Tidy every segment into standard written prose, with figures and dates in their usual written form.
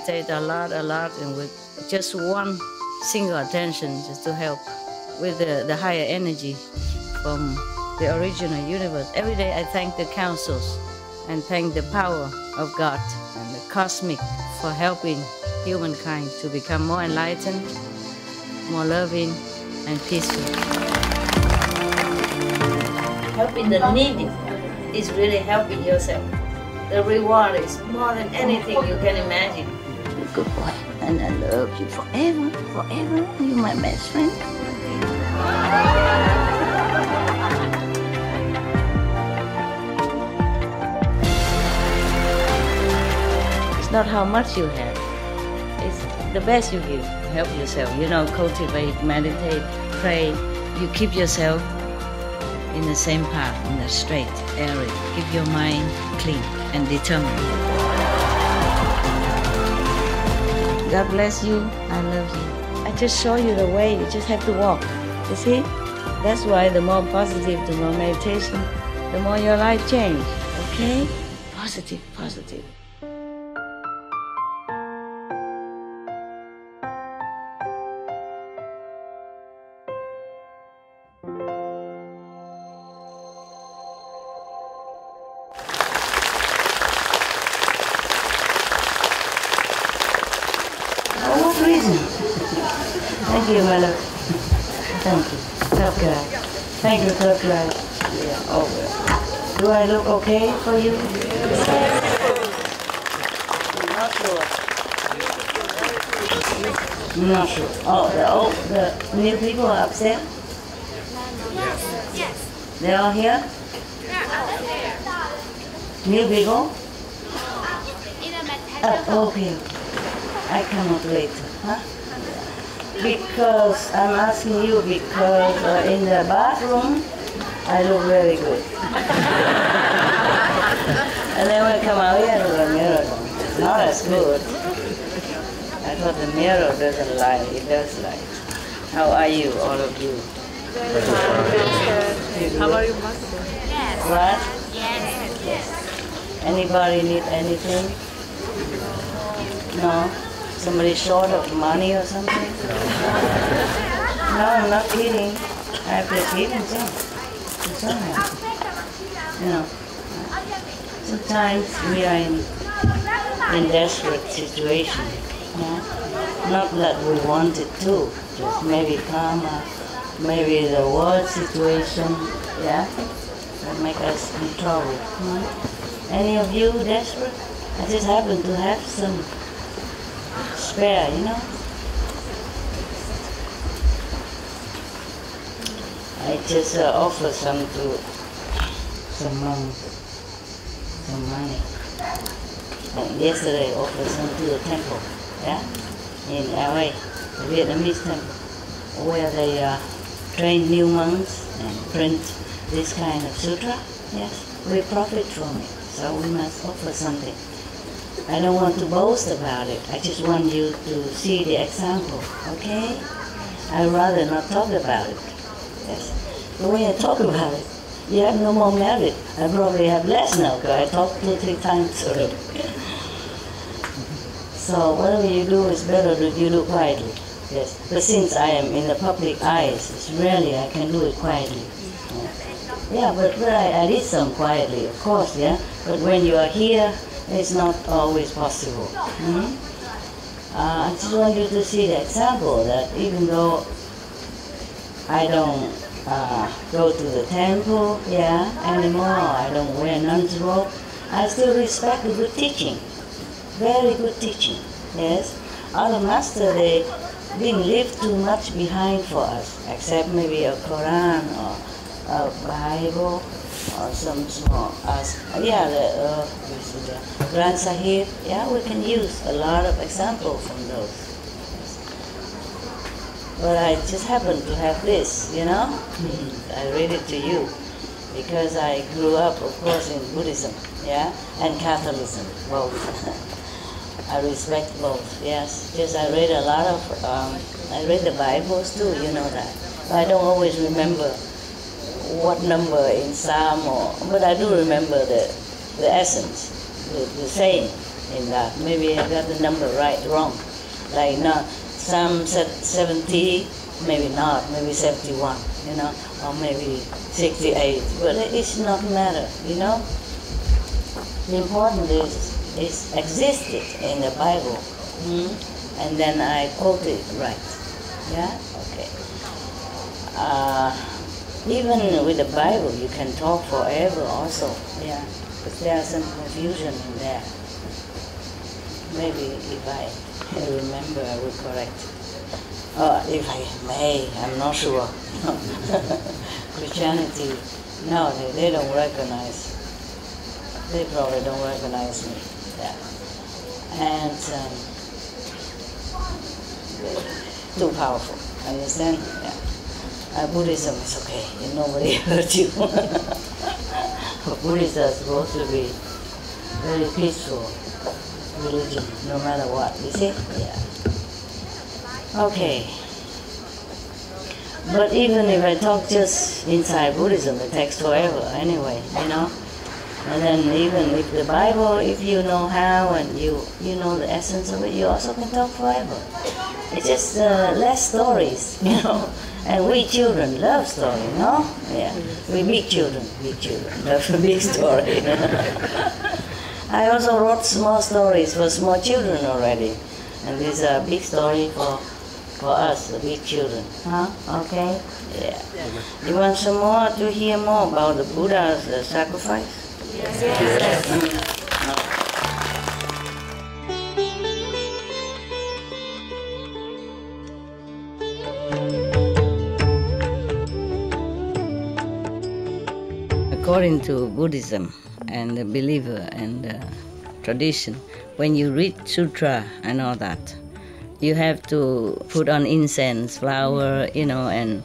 meditate a lot, and with just one single attention, just to help with the higher energy from the original universe. Every day I thank the councils and thank the power of God and the cosmic for helping humankind to become more enlightened, more loving, and peaceful. Helping the needy is really helping yourself. The reward is more than anything you can imagine. You're a good boy, and I love you forever, forever. You're my best friend. It's not how much you have, it's the best you give. Help yourself, cultivate, meditate, pray. You keep yourself in the same path, in the straight area. Keep your mind clean and determined. God bless you. I love you. I just show you the way. You just have to walk. You see? That's why the more positive, the more meditation, the more your life change. Okay? Positive, positive. Thank you, my love. Thank you. Tough guy. Thank you, tough guy. Yeah, oh, do I look okay for you? Yes. Not sure. Oh, the new people are upstairs? Yes. They're all here? New people? Okay. I cannot wait. Huh? Because I'm asking you because in the bathroom I look very good. And then when I come out here, I look at the mirror. Not as good. I thought the mirror doesn't lie. It does lie. How are you, all of you? How are you, Master? Yes. What? Yes. Anybody need anything? No? Somebody short of money or something? No, I'm not kidding. I appreciate it too. Sometimes we are in desperate situation. Not that we want it to, just maybe karma, maybe the world situation, that make us in trouble. Any of you desperate? I just happen to have some spare, I just offer some money. And yesterday I offered some to the temple, in LA, the Vietnamese temple, where they train new monks and print this kind of sutra. Yes, we profit from it, so we must offer something. I don't want to boast about it. I just want you to see the example, okay? I'd rather not talk about it. Yes. But when I talk about it, you have no more merit. I probably have less now because I talked 2-3 times already. So whatever you do is better that you do quietly. Yes. But since I am in the public eyes, it's rarely I can do it quietly. Yeah, but I did some quietly, of course, But when you are here, it's not always possible. I just want you to see the example that even though I don't go to the temple anymore, I don't wear nun's robe, I still respect the good teaching. Very good teaching, yes. Other masters, they didn't leave too much behind for us, except maybe a Quran or a Bible, or some small, the Grand Sahib, we can use a lot of examples from those. But I just happen to have this, I read it to you, because I grew up, of course, in Buddhism, and Catholicism, both. I respect both, yes. Just I read a lot of, I read the Bibles too, you know that. But I don't always remember what number in Psalm, but I do remember the essence, the saying. in that. Maybe I got the number wrong. Like no, Psalm 70, maybe not, maybe 71, or maybe 68. But it's not matter, The important is existed in the Bible. And then I quote it right. Yeah? Okay. Even with the Bible, you can talk forever also. Yeah. But there's some confusion in there. Maybe if I remember, I will correct. If I may, I'm not sure. Christianity, no, they don't recognize. They probably don't recognize me. Yeah. And too powerful. Understand? Yeah. Buddhism is okay. Nobody hurt you. Buddhism is supposed to be very peaceful religion, no matter what. You see? Yeah. Okay. But even if I talk just inside Buddhism, it takes forever anyway, And then even if the Bible, if you know how and you know the essence of it, you also can talk forever. It's just less stories, And we children love story, no? Yeah. We big children love a big story. I also wrote small stories for small children already. And these are big story for us, the big children. Huh? Okay? Yeah. You want some more to hear more about the Buddha's sacrifice? Yes. According to Buddhism and the believer and the tradition, when you read sutra and all that, you have to put on incense, flower, and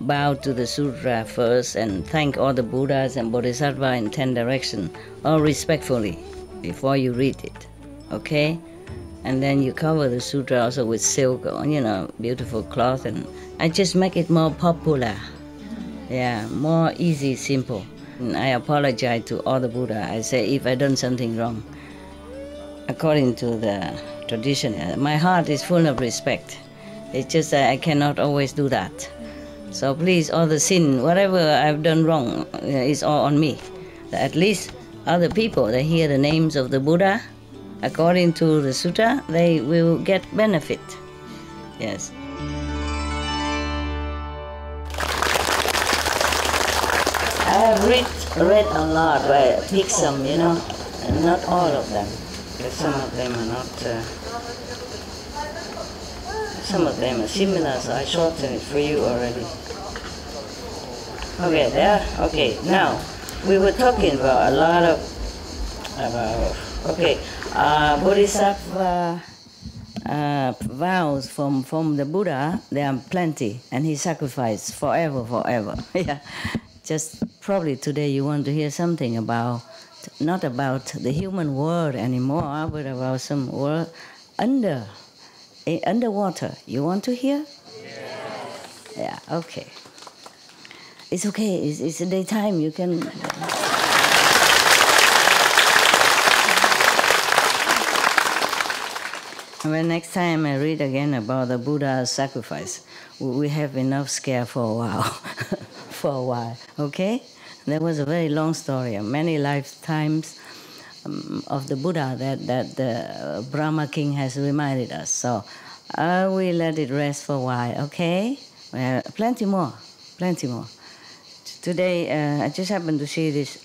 bow to the sutra first and thank all the Buddhas and Bodhisattvas in 10 directions, all respectfully, before you read it, okay? And then you cover the sutra also with silk, beautiful cloth, and I just make it more popular. Yeah, more easy, simple. And I apologize to all the Buddha. I say if I done something wrong, according to the tradition, my heart is full of respect. It's just that I cannot always do that. So please, all the sin, whatever I've done wrong, is all on me. At least other people, they hear the names of the Buddha, according to the sutta, they will get benefit. Yes. I have read a lot, but I pick some, and not all of them. Because some of them are not, some of them are similar, so I shortened it for you already. Okay, there. Okay, now we were talking about a lot of Bodhisattva vows from the Buddha. There are plenty, and he sacrificed forever. Yeah, just probably today you want to hear something about not about the human world anymore, but about some world underwater. You want to hear? Yeah. Okay. It's okay. It's a daytime. You can. When next time I read again about the Buddha's sacrifice, we have enough scare for a while. Okay? There was a very long story, many lifetimes of the Buddha that the Brahma King has reminded us. So we let it rest for a while. Okay? Plenty more. Today, I just happened to see this.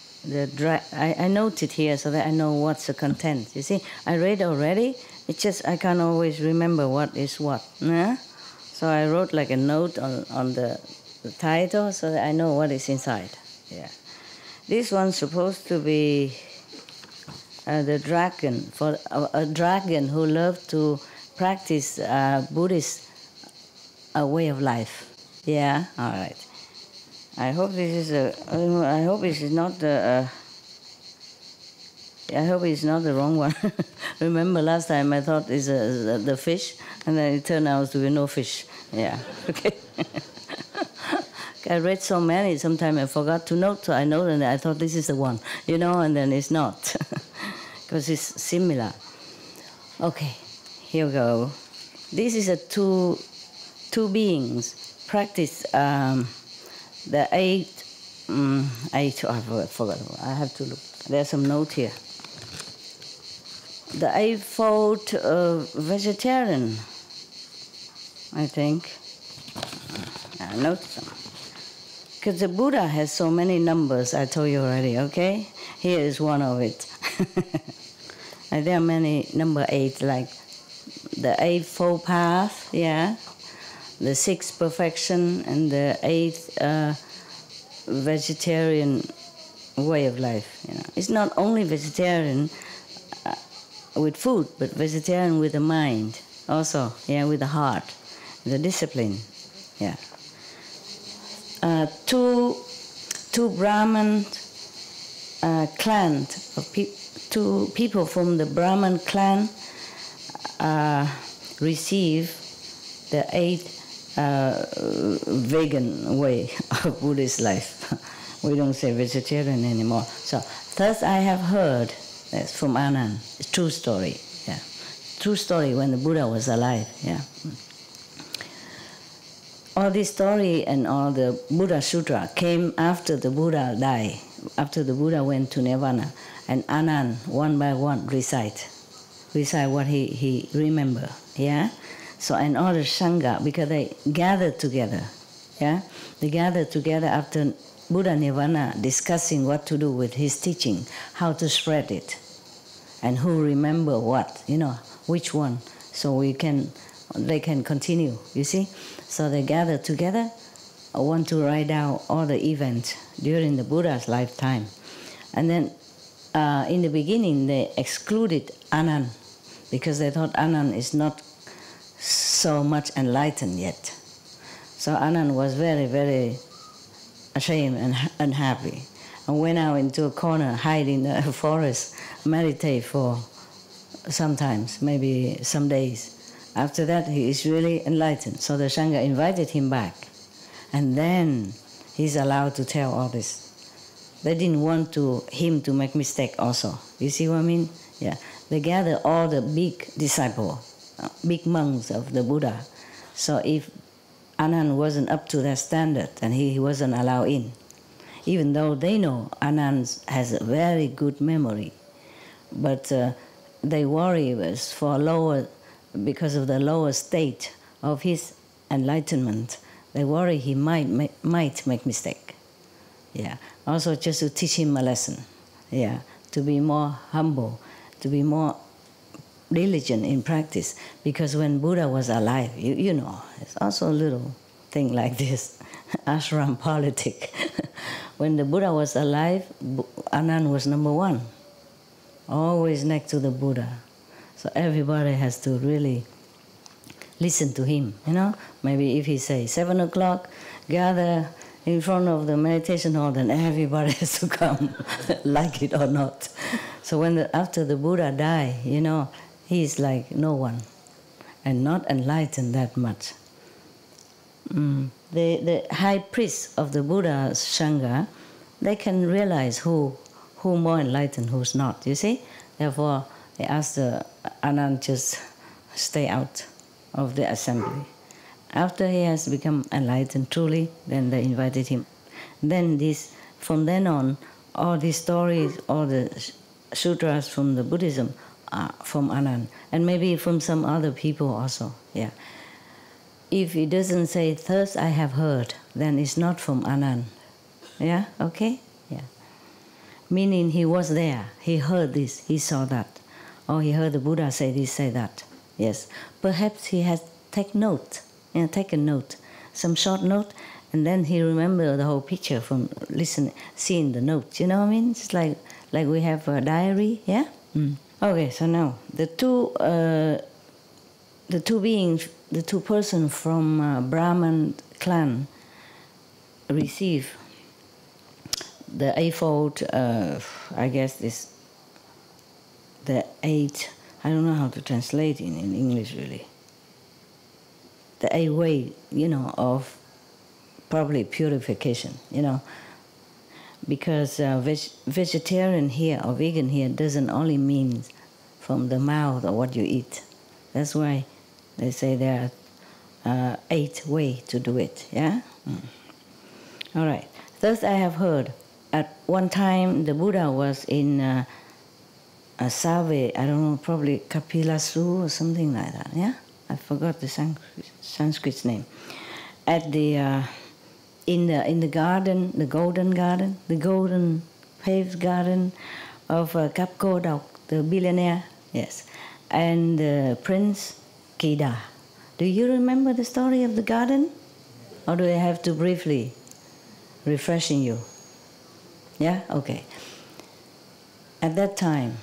I noted here so that I know what's the content. You see, I read already. It's just I can't always remember what is what. So I wrote like a note on the title so that I know what is inside. Yeah, this one's supposed to be the dragon, for a dragon who loved to practice Buddhist way of life. Yeah, all right. I hope this is I hope this is not the. I hope it's not the wrong one. Remember last time I thought it's the fish, and then it turned out to be no fish. Yeah. Okay. I read so many. Sometimes I forgot to note. So I know, and I thought this is the one, and then it's not, because it's similar. Okay, here we go. This is a two beings practice the eight. I forgot. I have to look. There's some note here. The eightfold vegetarian, I think. I note some. Because the Buddha has so many numbers, I told you already, okay? Here is one of it. And there are many, number 8, like the eightfold path, yeah? The sixth perfection and the eighth vegetarian way of life. You know, it's not only vegetarian with food, but vegetarian with the mind also. Yeah, with the heart, the discipline. Yeah. Two Brahman clan of two people from the Brahman clan receive the 8th vegan way of Buddhist life. We don't say vegetarian anymore. So, thus I have heard, that's from Anand, it's true story. Yeah, true story when the Buddha was alive. Yeah. All this story and all the Buddha Sutra came after the Buddha died, after the Buddha went to Nirvana, and Anand, one by one, recite what he remember. Yeah. So, and all the Sangha, because they gathered together, yeah? They gathered together after Buddha Nirvana, discussing what to do with his teaching, how to spread it, and who remember what, you know, which one, so they can continue, you see? So they gathered together, want to write down all the events during the Buddha's lifetime. And then in the beginning, they excluded Anand, because they thought Anand is not so much enlightened yet. So Anand was very, very ashamed and unhappy, and went out into a corner, hide in the forest, meditate for sometimes, maybe some days. After that, he is really enlightened. So the Sangha invited him back, and then he's allowed to tell all this. They didn't want him to make mistake also. You see what I mean? Yeah. They gathered all the big disciples, big monks of the Buddha. So if Anand wasn't up to that standard, then he wasn't allowed in. Even though they know Anand has a very good memory. But they worry because of the lower state of his enlightenment. They worry he might make mistake. Yeah. Also just to teach him a lesson. Yeah. To be more humble, to be more diligent in practice, because when Buddha was alive, you know, it's also a little thing like this, ashram politic. When the Buddha was alive, Anand was number 1, always next to the Buddha. So everybody has to really listen to him, you know. Maybe if he say 7 o'clock, gather in front of the meditation hall, then everybody has to come, like it or not. So after the Buddha died, you know, he is like no one, and not enlightened that much. The high priest of the Buddha's Sangha, they can realize who more enlightened, who's not, you see? Therefore, they asked Anand just stay out of the assembly. After he has become enlightened truly, then they invited him. Then from then on, all these stories, all the sutras from the Buddhism are from Anand, and maybe from some other people also. Yeah. If he doesn't say, "Thus I have heard," then it's not from Anand. Yeah. Okay. Yeah. Meaning he was there, he heard this, he saw that, or he heard the Buddha say this, say that. Yes. Perhaps he has taken note, some short note, and then he remembered the whole picture from seeing the notes. You know what I mean? It's like we have a diary. Yeah. Okay. So now the two persons from Brahman clan receive the eightfold. I guess the 8. I don't know how to translate in English really. The 8 way, you know, of probably purification, you know, because vegetarian here or vegan here doesn't only mean from the mouth or what you eat. That's why they say there are 8 ways to do it. Yeah. All right. Thus, I have heard at one time the Buddha was in Save, I don't know, probably Kapilasu or something like that. Yeah, I forgot the Sanskrit name. At the in the garden, the golden paved garden of Kapko Dok, the billionaire. Yes, and Prince Kida. Do you remember the story of the garden, or do I have to briefly refreshing you? Yeah, okay. At that time,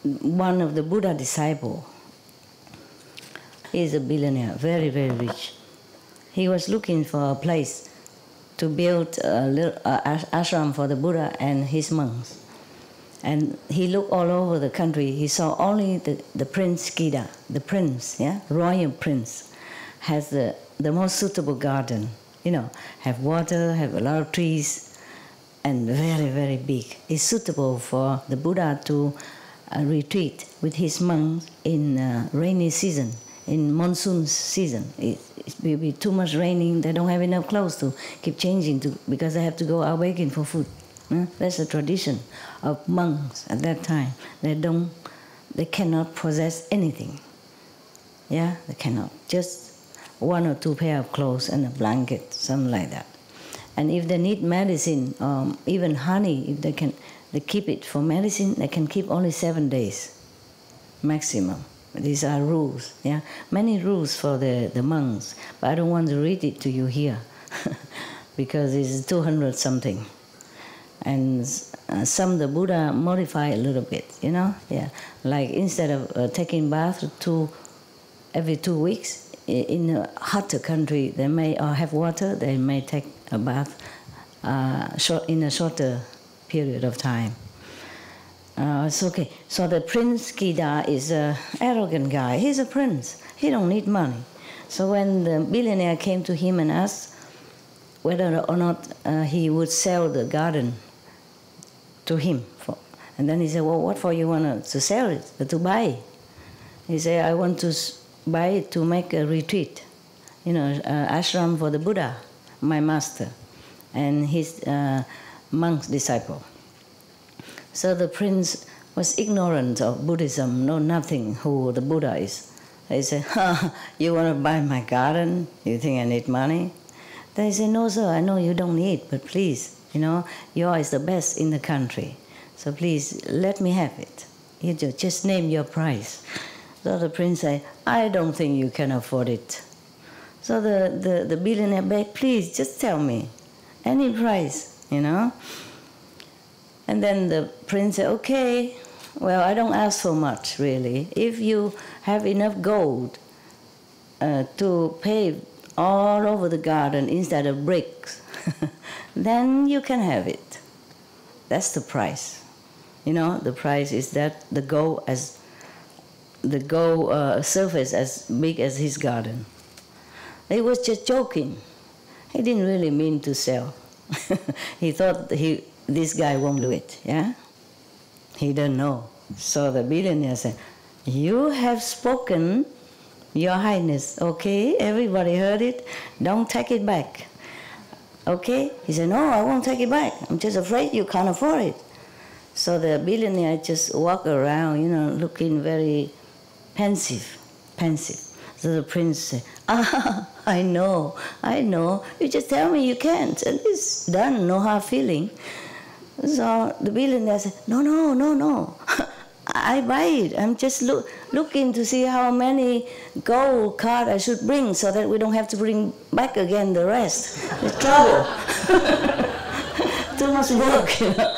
one of the Buddha disciples, he is a billionaire, very, very rich. He was looking for a place to build a little ashram for the Buddha and his monks. And he looked all over the country. He saw only the Prince Kida, the prince, yeah, royal prince, has the most suitable garden. You know, have water, have a lot of trees, and very, very big. It's suitable for the Buddha to retreat with his monks in rainy season, in monsoon season. It will be too much raining, they don't have enough clothes to keep changing because they have to go out begging for food. That's a tradition of monks at that time. They cannot possess anything. Yeah, they cannot. Just 1 or 2 pair of clothes and a blanket, something like that. And if they need medicine, even honey, if they keep it for medicine, they can keep only 7 days maximum. These are rules. Yeah, many rules for the monks, but I don't want to read it to you here because it's 200 something. And some the Buddha modify a little bit, you know. Yeah, like instead of taking bath every 2 weeks. In a hotter country, they may have water. They may take a bath in a shorter period of time. It's okay. So the Prince Kida is an arrogant guy. He's a prince. He don't need money. So when the billionaire came to him and asked whether or not he would sell the garden to him, and then he said, "Well, what for you want to sell it? To buy?" He said, "I want to buy it to make a retreat, you know, ashram for the Buddha, my master, and his monk's disciple." So the prince was ignorant of Buddhism, know nothing who the Buddha is. He said, "You want to buy my garden? You think I need money?" They said, "No, sir, I know you don't need, but please, you know, yours is the best in the country. So please, let me have it. You just name your price." So the prince said, "I don't think you can afford it." So the billionaire begged, "Please, just tell me, any price, you know." And then the prince said, "Okay, well, I don't ask for much, really. If you have enough gold to pave all over the garden instead of bricks, then you can have it. That's the price. You know, the price is that the gold surface as big as his garden." He was just joking. He didn't really mean to sell. He thought this guy won't do it, yeah? He didn't know. So the billionaire said, "You have spoken, Your Highness, okay? Everybody heard it. Don't take it back, okay?" He said, "No, I won't take it back. I'm just afraid you can't afford it." So the billionaire just walked around, you know, looking very pensive. So the prince said, I know. You just tell me you can't, and it's done, no hard feeling." So the billionaire said, No. I buy it. I'm just looking to see how many gold cards I should bring so that we don't have to bring back again the rest. It's trouble. Too much work, you know.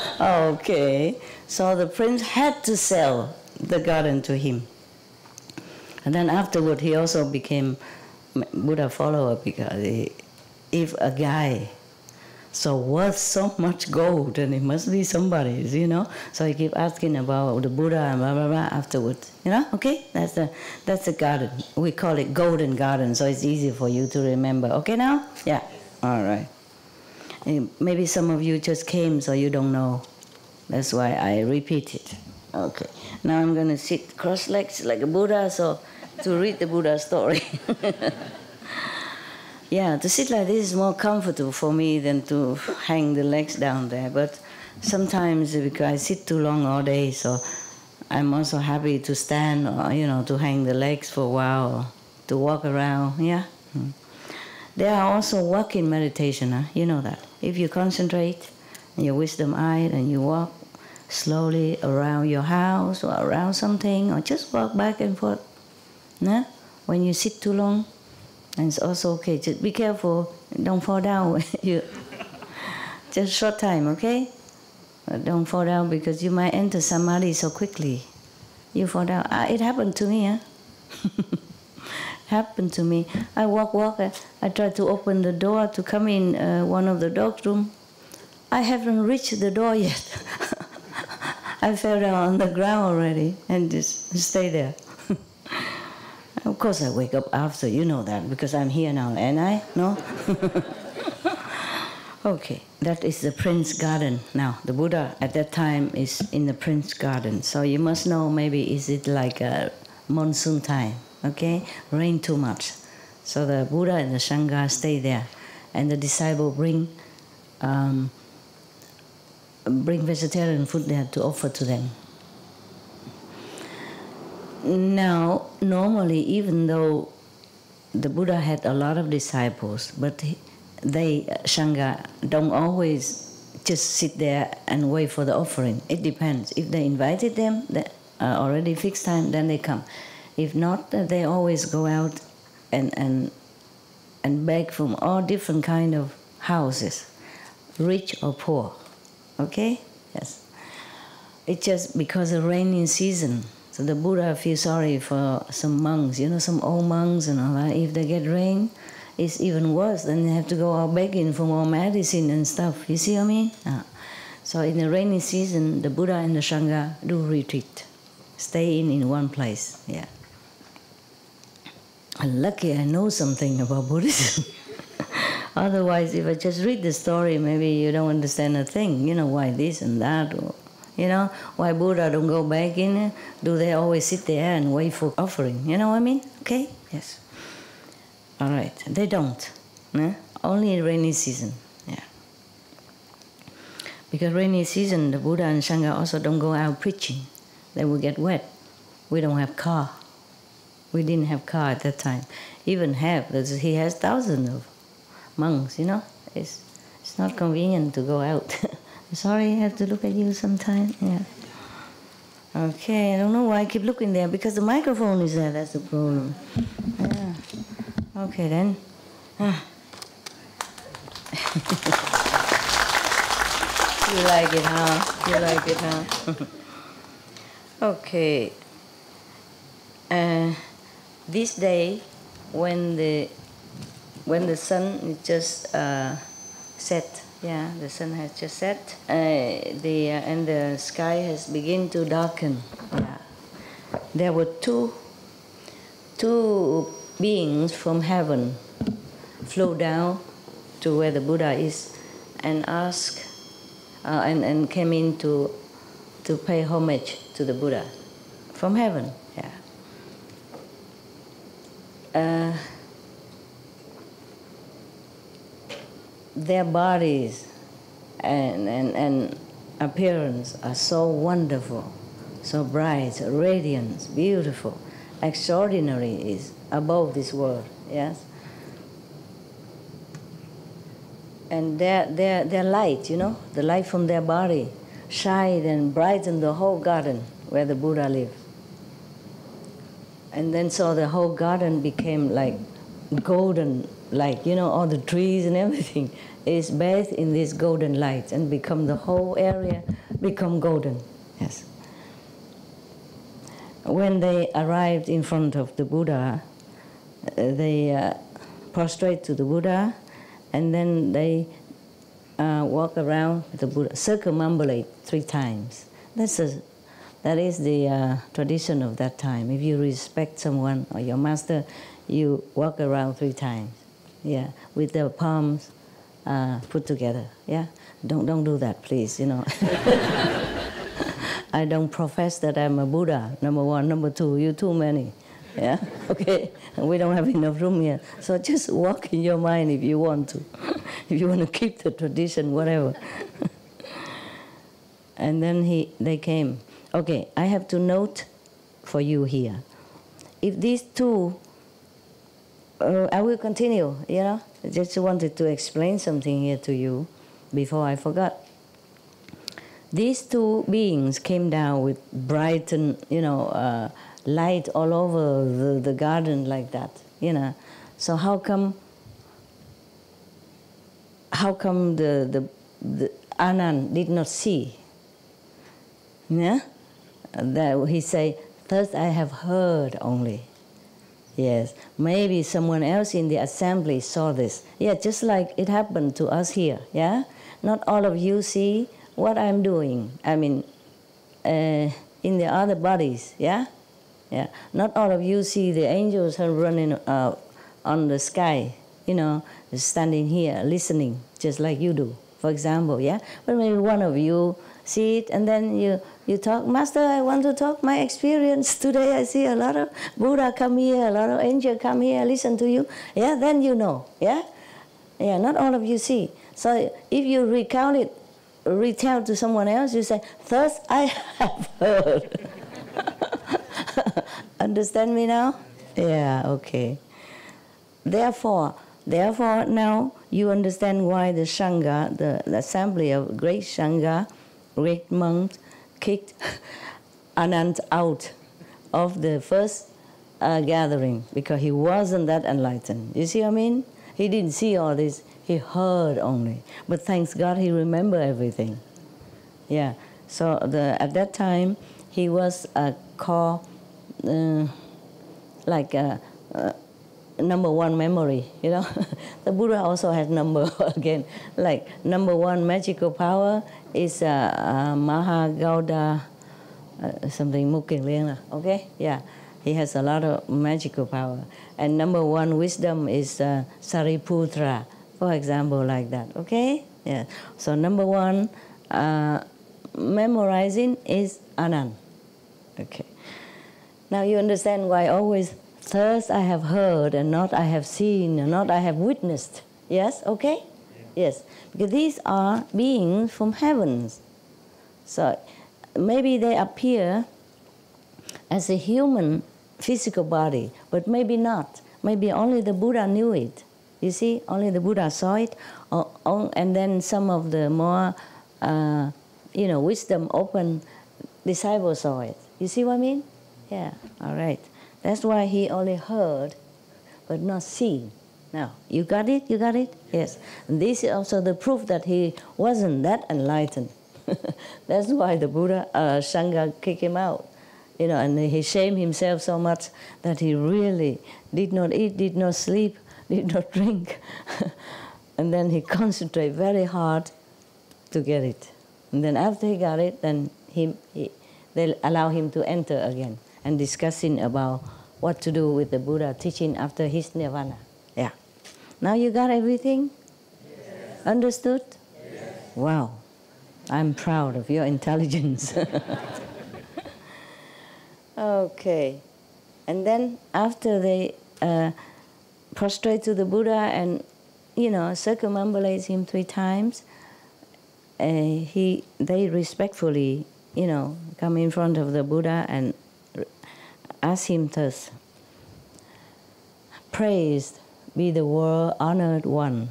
Okay. So the prince had to sell the garden to him. And then afterward, he also became Buddha follower because if a guy so worth so much gold, and it must be somebody's, you know. So he keep asking about the Buddha and blah blah blah afterwards, you know. Okay, that's the garden. We call it Golden Garden, so it's easy for you to remember. Okay now? Yeah. All right. And maybe some of you just came, so you don't know. That's why I repeat it. Okay. Now I'm going to sit cross-legged like a Buddha, so to read the Buddha story. Yeah, to sit like this is more comfortable for me than to hang the legs down there. But sometimes because I sit too long all day, so I'm also happy to stand or, to hang the legs for a while or to walk around, yeah. There are also walking meditation, you know that. If you concentrate in your wisdom eye and you walk slowly around your house or around something or just walk back and forth, nah? When you sit too long, and it's also okay. Just be careful, don't fall down. Just short time, okay? Don't fall down because you might enter samadhi so quickly. You fall down. It happened to me, Happened to me. I walk. I tried to open the door to come in one of the dog's room. I haven't reached the door yet. I fell down on the ground already and just stay there. Of course I wake up after, you know that, because I'm here now, and I? No? Okay, that is the Prince Garden. Now, the Buddha at that time is in the Prince Garden. So you must know, maybe is it like a monsoon time, okay? Rain too much. So the Buddha and the Sangha stay there. And the disciple bring vegetarian food there to offer to them. Now, normally, even though the Buddha had a lot of disciples, but they, Sangha, don't always just sit there and wait for the offering. It depends. If they invited them, that already fixed time, then they come. If not, they always go out and beg from all different kind of houses, rich or poor. Okay? Yes. It's just because of rainy season. So the Buddha feels sorry for some monks, some old monks and all that. If they get rain, it's even worse. Then they have to go out begging for more medicine and stuff. You see what I mean? So in the rainy season, the Buddha and the Sangha do retreat, stay in one place. Yeah. And lucky I know something about Buddhism. Otherwise, if I just read the story, maybe you don't understand a thing. Why this and that. Or, why Buddha don't go back in? Do they always sit there and wait for offering? You know what I mean? Okay? Yes. All right. They don't. Only in rainy season. Yeah. Because rainy season, the Buddha and Sangha also don't go out preaching. They will get wet. We don't have car. We didn't have car at that time. Even he has thousands of monks, It's not convenient to go out. Sorry, I have to look at you sometime. Yeah. Okay, I don't know why I keep looking there, because the microphone is there, that's the problem. Yeah. Okay then. You like it, huh? You like it, huh? Okay. This day, when the sun is just set, the sun has just set, and the sky has begun to darken. Yeah. There were two beings from heaven flew down to where the Buddha is and asked and came in to pay homage to the Buddha from heaven. Yeah. Their bodies and appearance are so wonderful, so bright, radiant, beautiful, extraordinary, is above this world. Yes. And their light, the light from their body, shine and brighten the whole garden where the Buddha lived. And then so the whole garden became like golden, like, all the trees and everything is bathed in this golden light and become the whole area become golden. Yes. When they arrived in front of the Buddha, they prostrate to the Buddha, and then they walk around the Buddha, circumambulate 3 times. That is the tradition of that time. If you respect someone or your master, you walk around 3 times. Yeah, with the palms put together. Yeah, don't do that, please. I don't profess that I'm a Buddha, number one. Number two, you're too many. Yeah, okay, and we don't have enough room here. So just walk in your mind if you want to. If you want to keep the tradition, whatever. And then they came. Okay, I have to note for you here. If these two, I will continue, I just wanted to explain something here to you before I forgot. These two beings came down with bright and, light all over the garden like that, So how come the Anand did not see? Yeah? That he say, first I have heard only. Yes, maybe someone else in the assembly saw this. Yeah, just like it happened to us here, yeah? Not all of you see what I'm doing. I mean, in the other bodies, yeah? Yeah, not all of you see the angels are running on the sky, standing here listening, just like you do, for example, yeah? But maybe one of you see it and then you talk, Master, I want to talk my experience. Today I see a lot of Buddha come here, a lot of angels come here, listen to you. Yeah, then you know, yeah? Yeah, not all of you see. So if you retell to someone else, you say, thus I have heard. Understand me now? Yeah, okay. Therefore, now you understand why the Sangha, the assembly of great Sangha, great monks, kicked Anand out of the first gathering because he wasn't that enlightened. You see what I mean? He didn't see all this, he heard only. But thanks God he remembered everything. Yeah, so at that time he was called number one memory, The Buddha also has number again. Like number one magical power is Mahagauda something Mukin Liang, okay? Yeah, he has a lot of magical power. And number one wisdom is Sariputra, for example, like that, okay? Yeah. So number one memorizing is Anand. Okay. Now you understand why always first I have heard and not I have seen and not I have witnessed. Yes? Okay? Yeah. Yes. Because these are beings from heavens. So maybe they appear as a human physical body, but maybe not. Maybe only the Buddha knew it. You see? Only the Buddha saw it. And then some of the more, wisdom open disciples saw it. You see what I mean? Yeah, all right. That's why he only heard, but not seen. Now, you got it? You got it? Yes. And this is also the proof that he wasn't that enlightened. That's why the Buddha, Sangha kicked him out. And he shamed himself so much that he really did not eat, did not sleep, did not drink. And then he concentrated very hard to get it. And then after he got it, then they allow him to enter again and discussing about what to do with the Buddha teaching after his nirvana. Yeah. Now you got everything? Yes. Understood? Yes. Wow. I'm proud of your intelligence. Okay. And then after they prostrate to the Buddha and, circumambulate him 3 times, they respectfully, come in front of the Buddha and ask him thus, praised be the world honored one,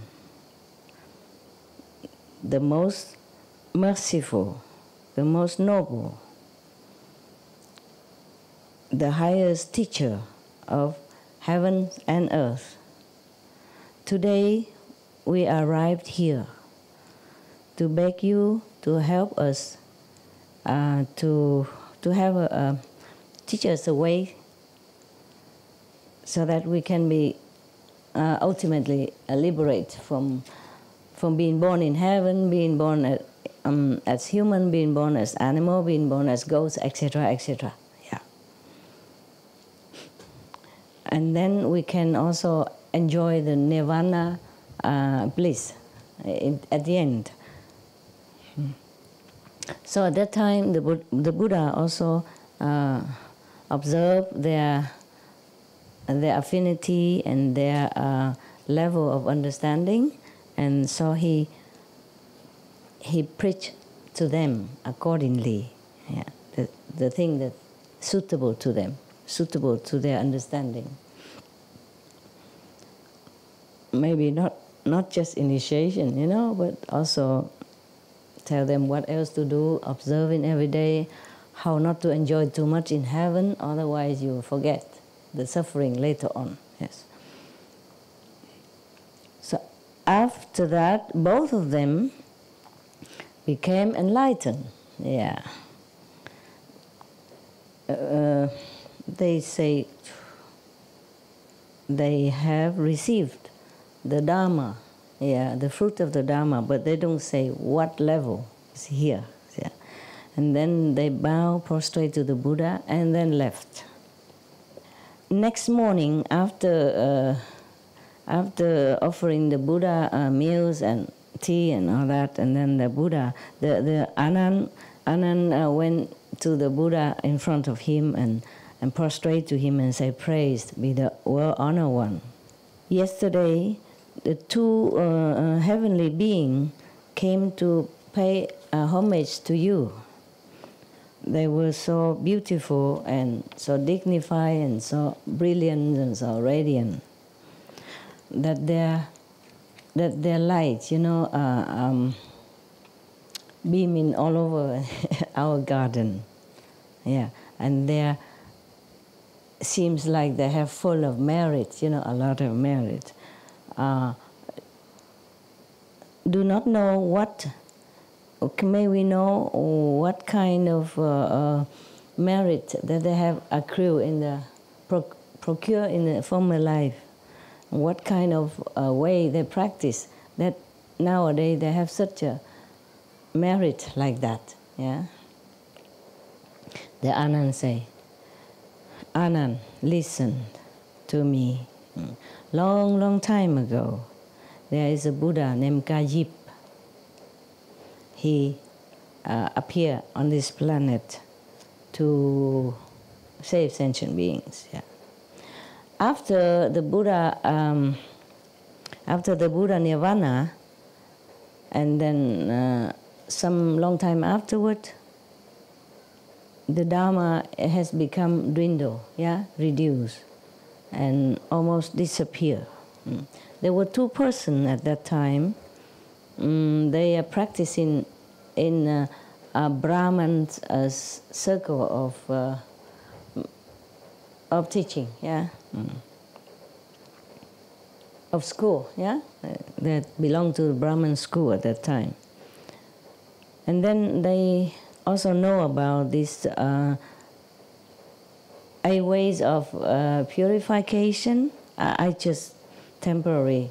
the most merciful, the most noble, the highest teacher of heaven and earth. Today we arrived here to beg you to help us to have teach us a way so that we can be ultimately liberate from being born in heaven, being born as human, being born as animal, being born as ghost, etc., etc. Yeah. And then we can also enjoy the nirvana bliss at the end. So at that time, the Buddha also observed their affinity and their level of understanding, and so he preached to them accordingly. Yeah, the thing that's suitable to them, suitable to their understanding. Maybe not just initiation, but also tell them what else to do, observing every day, how not to enjoy too much in heaven, otherwise you forget the suffering later on. Yes. So after that, both of them became enlightened. Yeah. They say they have received the Dharma, the fruit of the Dharma, but they don't say what level is here. Yeah. And then they bow, prostrate to the Buddha, and then left. Next morning, after offering the Buddha meals and tea and all that, and then the Buddha, the Anand went to the Buddha in front of him and prostrate to him and say, "Praised be the well-honored one. Yesterday, the two heavenly beings came to pay homage to you. They were so beautiful and so dignified and so brilliant and so radiant that their light, beaming all over our garden. Yeah, and there seems like they have full of merit, a lot of merit. Do not know what. May we know what kind of merit that they have accrued in the procure in the former life? What kind of way they practice that nowadays they have such a merit like that? Yeah. The Anand say, "Anand, listen to me. Long time ago, there is a Buddha named Kajip. He appeared on this planet to save sentient beings. Yeah. After the Buddha Nirvana, and then some long time afterward, the Dharma has become dwindled, reduced, and almost disappear. There were two persons at that time. They are practicing in a Brahman's circle of teaching, of school, that belonged to the Brahman school at that time. And then they also know about these 8 ways of purification. I just temporarily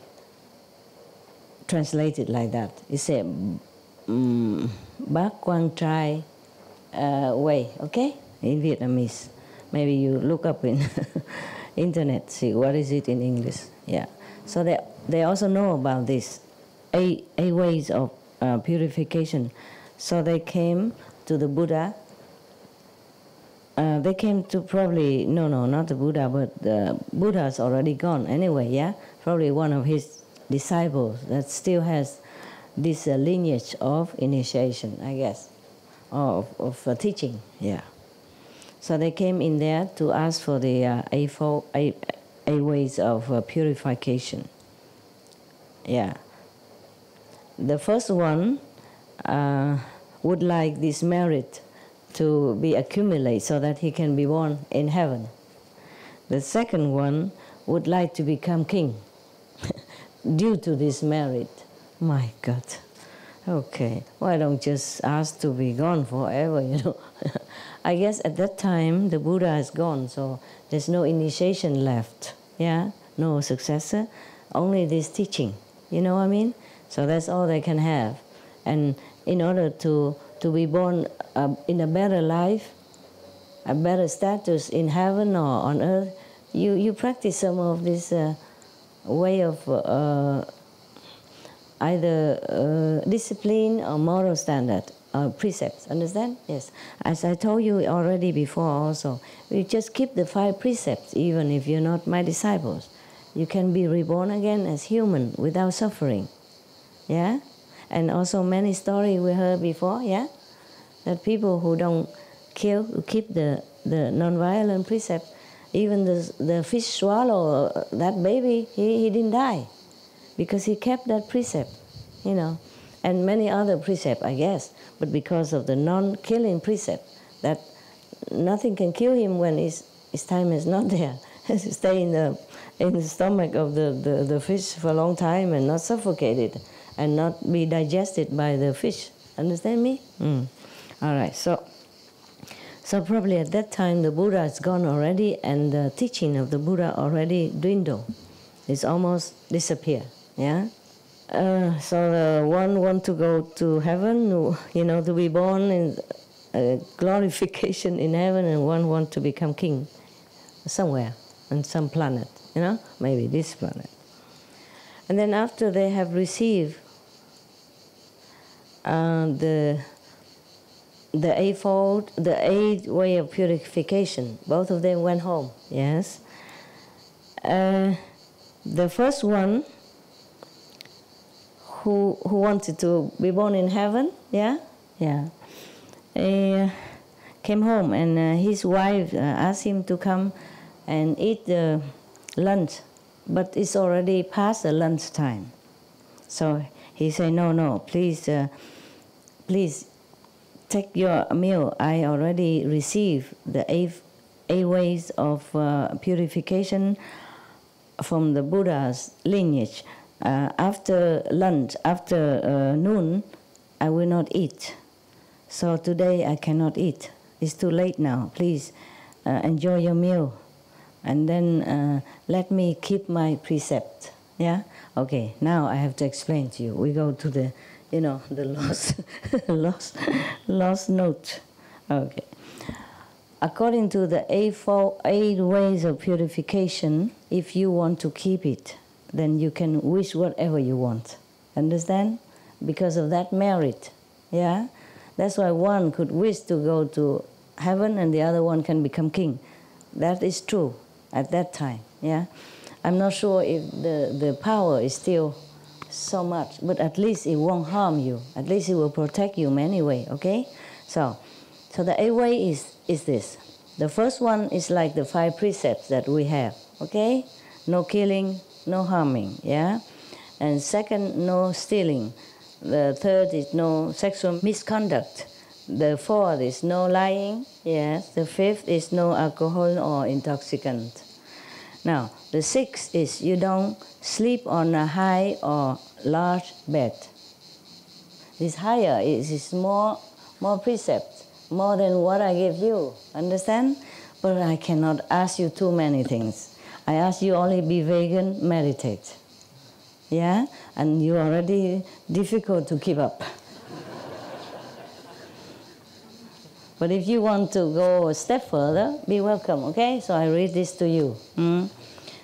translate it like that. It said Bác Quang Trai way, okay? In Vietnamese. Maybe you look up in internet, see what is it in English. Yeah. So they also know about this 8 ways of purification. So they came to the Buddha. They came to probably, no, not the Buddha, but the Buddha's already gone anyway, probably one of his disciples that still has this lineage of initiation, I guess, of teaching, So they came in there to ask for the 8 ways of purification. The first one would like this merit to be accumulated so that he can be born in heaven. The second one would like to become king due to this merit. My God. Okay, why don't just ask to be gone forever, I guess at that time the Buddha is gone, so there's no initiation left, no successor, only this teaching, you know what I mean? So that's all they can have. And in order to be born in a better life, a better status in heaven or on earth, you practice some of this way of either discipline or moral standard. precepts. Understand? Yes. As I told you already before also, we just keep the 5 precepts even if you're not my disciples. You can be reborn again as human without suffering. Yeah? And also many stories we heard before, yeah? That people who don't kill, who keep the non-violent precept, even the fish swallow that baby, he didn't die because he kept that precept, you know. And many other precepts, I guess, but because of the non-killing precept, that nothing can kill him when his time is not there. Stay in the stomach of the fish for a long time and not suffocated and not be digested by the fish. Understand me? All right, so probably at that time the Buddha is gone already and the teaching of the Buddha already dwindled. It's almost disappeared, yeah? So the one want to go to heaven, you know, to be born in glorification in heaven, and one want to become king somewhere on some planet, you know, maybe this planet. And then after they have received the eightfold, the 8th way of purification, both of them went home. Yes. The first one, who wanted to be born in heaven, yeah, came home, and his wife asked him to come and eat the lunch, but it's already past the lunch time. So he said, no, please take your meal. I already received the 8 ways of purification from the Buddha's lineage. After lunch, after noon, I will not eat. So today I cannot eat. It's too late now. Please enjoy your meal. And then let me keep my precept. Yeah? Okay, now I have to explain to you. We go to the, you know, the lost note. Okay. According to the 8 ways of purification, if you want to keep it, then you can wish whatever you want. Understand? Because of that merit. Yeah? That's why one could wish to go to heaven and the other one can become king. That is true at that time. Yeah? I'm not sure if the power is still so much, but at least it won't harm you. At least it will protect you anyway, okay? So the 8 way is this. The first one is like the 5 precepts that we have, okay? No killing, no harming, yeah? And second, no stealing. The third is no sexual misconduct. The fourth is no lying, yes. The fifth is no alcohol or intoxicant. Now, the sixth is you don't sleep on a high or large bed. This higher is more precepts, more than what I give you, understand? But I cannot ask you too many things. I ask you only be vegan, meditate. Yeah? And you're already difficult to keep up. But if you want to go a step further, be welcome, okay? So I read this to you.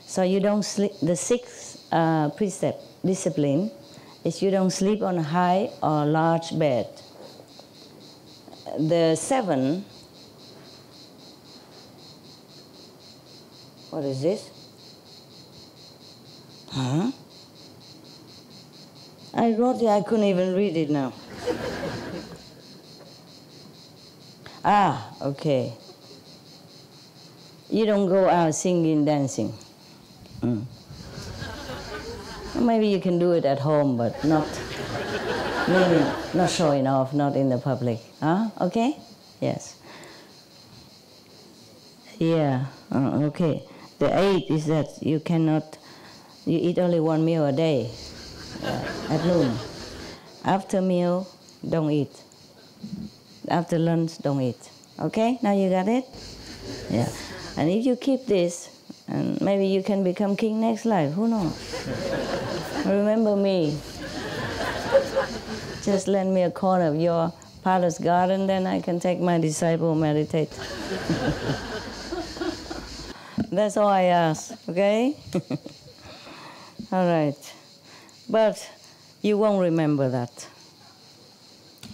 So you don't sleep, the 6th precept, discipline, is you don't sleep on a high or large bed. The 7, what is this? Huh? I wrote it, I couldn't even read it now. Okay. You don't go out singing, dancing. Well, maybe you can do it at home, but not showing off, not in the public. Okay? Yes. Yeah, okay. The 8th is that you eat only 1 meal a day at noon. After meal, don't eat. After lunch, don't eat. Okay? Now you got it? Yeah. And if you keep this, and maybe you can become king next life. Who knows? Remember me. Just lend me a corner of your palace garden, then I can take my disciple meditate. That's all I ask, okay? All right. But you won't remember that.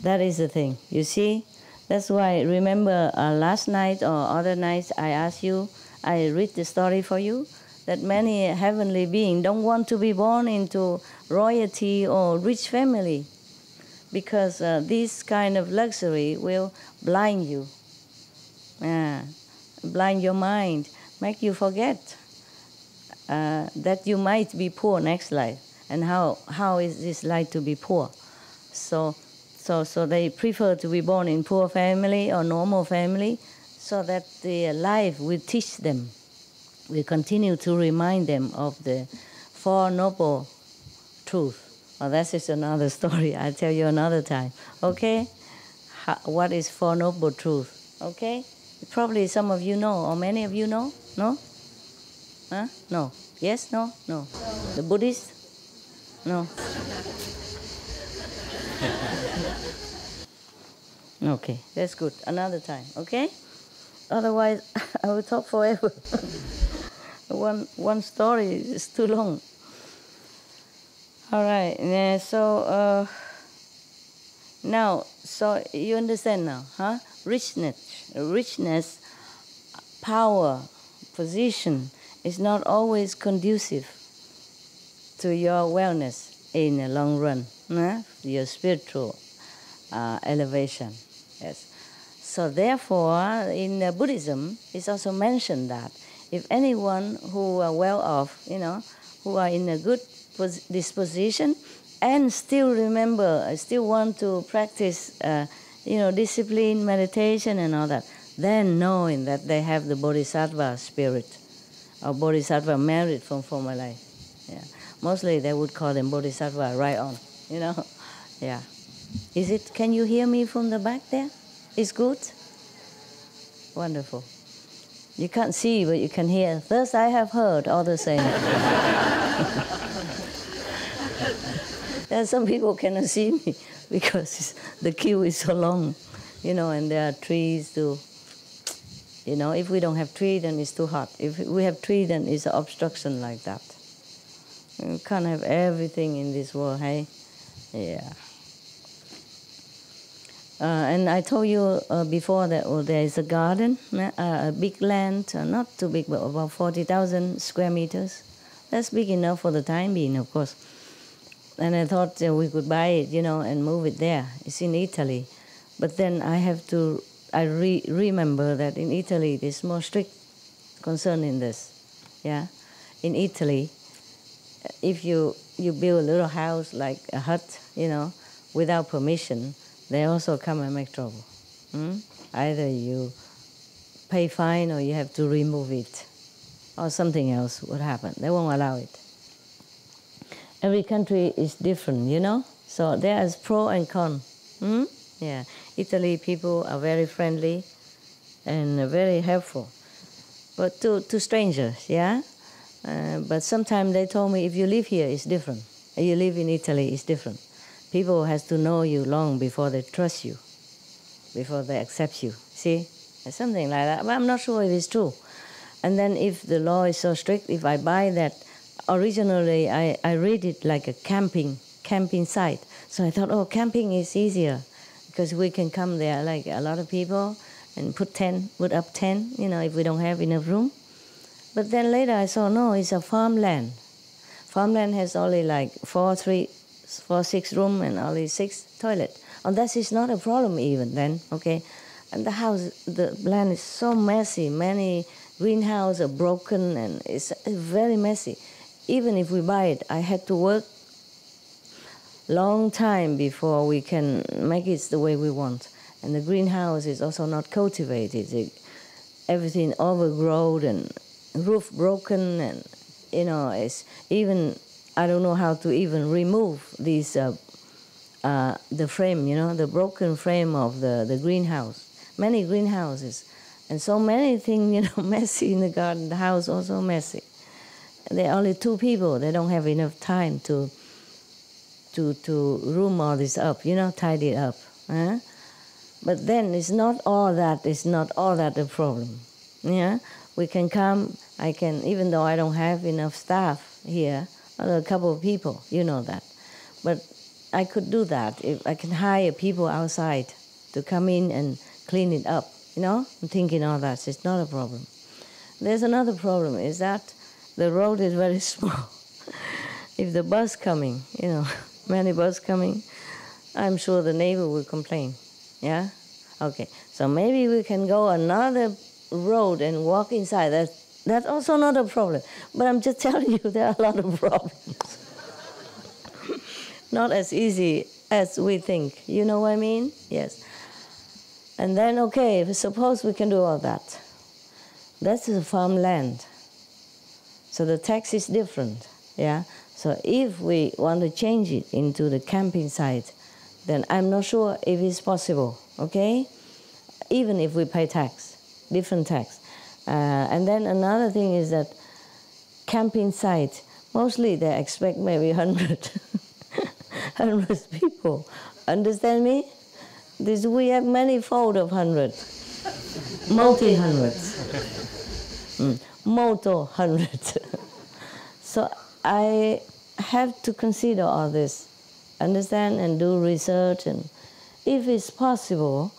That is the thing. You see? That's why, remember last night or other nights I asked you, I read the story for you, that many heavenly beings don't want to be born into royalty or rich family because this kind of luxury will blind you, blind your mind, make you forget that you might be poor next life, and how is this life to be poor. So they prefer to be born in poor family or normal family, so that the life will teach them, will continue to remind them of the Four Noble Truths. Oh, that is another story. I'll tell you another time. Okay? What is Four Noble Truths? Okay? Probably some of you know, or many of you know? No? Huh? No. Yes? No? No. The Buddhist? No. Okay, that's good. Another time, okay? Otherwise, I will talk forever. One story is too long. All right. So now, so you understand now, huh? Richness, power, position is not always conducive to your wellness in the long run, your spiritual elevation. Yes. So therefore, in Buddhism, it's also mentioned that if anyone who are well off, who are in a good disposition, and still still want to practice, discipline, meditation, and all that, then knowing that they have the Bodhisattva spirit, or Bodhisattva merit from former life. Yeah. Mostly they would call them Bodhisattva right on, Yeah. Can you hear me from the back there? It's good? Wonderful. You can't see, but you can hear. Thus I have heard, others saying. There are some people cannot see me because the queue is so long, and there are trees too. If we don't have tree, then it's too hot. If we have tree, then it's an obstruction like that. You can't have everything in this world, hey? Yeah. And I told you before that there is a garden, a big land, not too big, but about 40,000 square meters. That's big enough for the time being, of course. And I thought we could buy it, and move it there. It's in Italy. But then I remember that in Italy there's more strict concern in this. Yeah, in Italy, if you build a little house like a hut, without permission, they also come and make trouble. Either you pay fine or you have to remove it, or something else would happen. They won't allow it. Every country is different, so there is pro and con. Yeah, Italy people are very friendly and very helpful, but to strangers, yeah. But sometimes they told me if you live here, it's different. If you live in Italy, it's different. People has to know you long before they trust you, before they accept you. See, something like that. But I'm not sure if it's true. And then if the law is so strict, if I buy that, originally I read it like a camping site. So I thought, camping is easier because we can come there like a lot of people and put up tent, if we don't have enough room. But then later I saw, no, it's a farmland. Farmland has only like 6 room and only 6 toilet. And that is not a problem even then, okay? And the land is so messy. Many greenhouses are broken and it's very messy. Even if we buy it, I had to work long time before we can make it the way we want. And the greenhouse is also not cultivated. Everything overgrown and roof broken, and it's even, I don't know how to even remove these the frame, the broken frame of the greenhouse. Many greenhouses, and so many things, messy in the garden. The house also messy. There are only 2 people. They don't have enough time to room all this up, tidy it up. But then it's not all that a problem. Yeah, we can come. I can, even though I don't have enough staff here, a couple of people, that. But I could do that. If I can hire people outside to come in and clean it up, you know? I'm thinking all that. It's not a problem. There's another problem, is that the road is very small. If the bus coming, you know, many bus coming, I'm sure the neighbor will complain. Yeah? Okay. So maybe we can go another road and walk inside. That's also not a problem. But I'm just telling you, there are a lot of problems. Not as easy as we think. You know what I mean? Yes. And then, okay, suppose we can do all that. That's the farmland. So the tax is different. Yeah. So if we want to change it into the camping site, then I'm not sure if it's possible. Okay. Even if we pay tax, different tax. And then another thing is that camping site, mostly they expect maybe 100 people. Understand me? We have many fold of 100. Multi-hundreds. Multi 100. So I have to consider all this, understand, and do research. And if it's possible,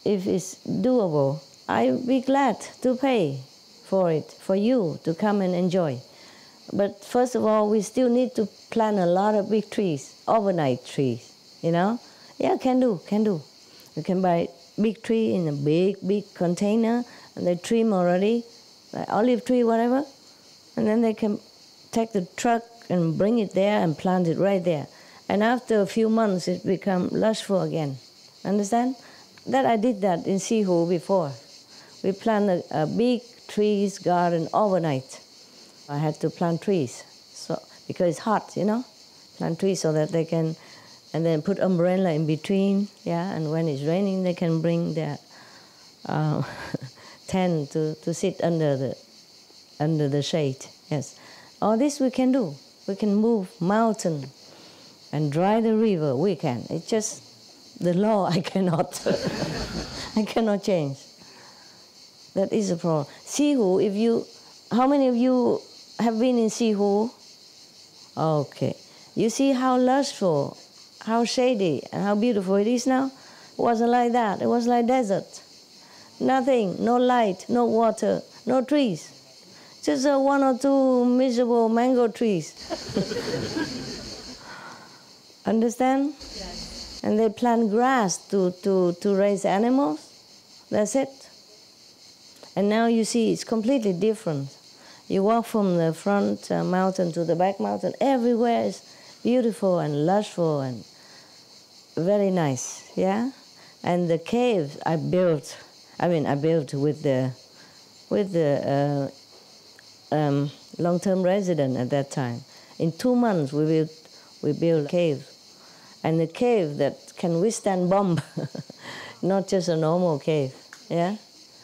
if it's doable, I'll be glad to pay for it, for you to come and enjoy. But first of all, we still need to plant a lot of big trees, overnight trees, you know? Yeah, can do. You can buy big tree in a big container, and they trim already, like olive tree, whatever, and then they can take the truck and bring it there and plant it right there. And after a few months, it becomes lushful again. Understand? That I did that in Sihu before. We planted a big trees garden overnight. I had to plant trees, so because it's hot, you know. Plant trees so that they can, and then put umbrella in between, yeah. And when it's raining, they can bring their tent to sit under the shade. Yes, all this we can do. We can move mountain and dry the river. We can. It's just the law. I cannot. I cannot change. That is a problem. Sihu, how many of you have been in Sihu? Okay. You see how lushful, how shady, and how beautiful it is now? It wasn't like that. It was like desert. Nothing, no light, no water, no trees. Just one or two miserable mango trees. Understand? Yes. And they plant grass to raise animals. That's it. And now you see it's completely different. You walk from the front mountain to the back mountain. Everywhere is beautiful and lushful and very nice, yeah? And the caves I built with the long-term resident at that time. In 2 months we built a cave. And a cave that can withstand bomb, not just a normal cave, yeah?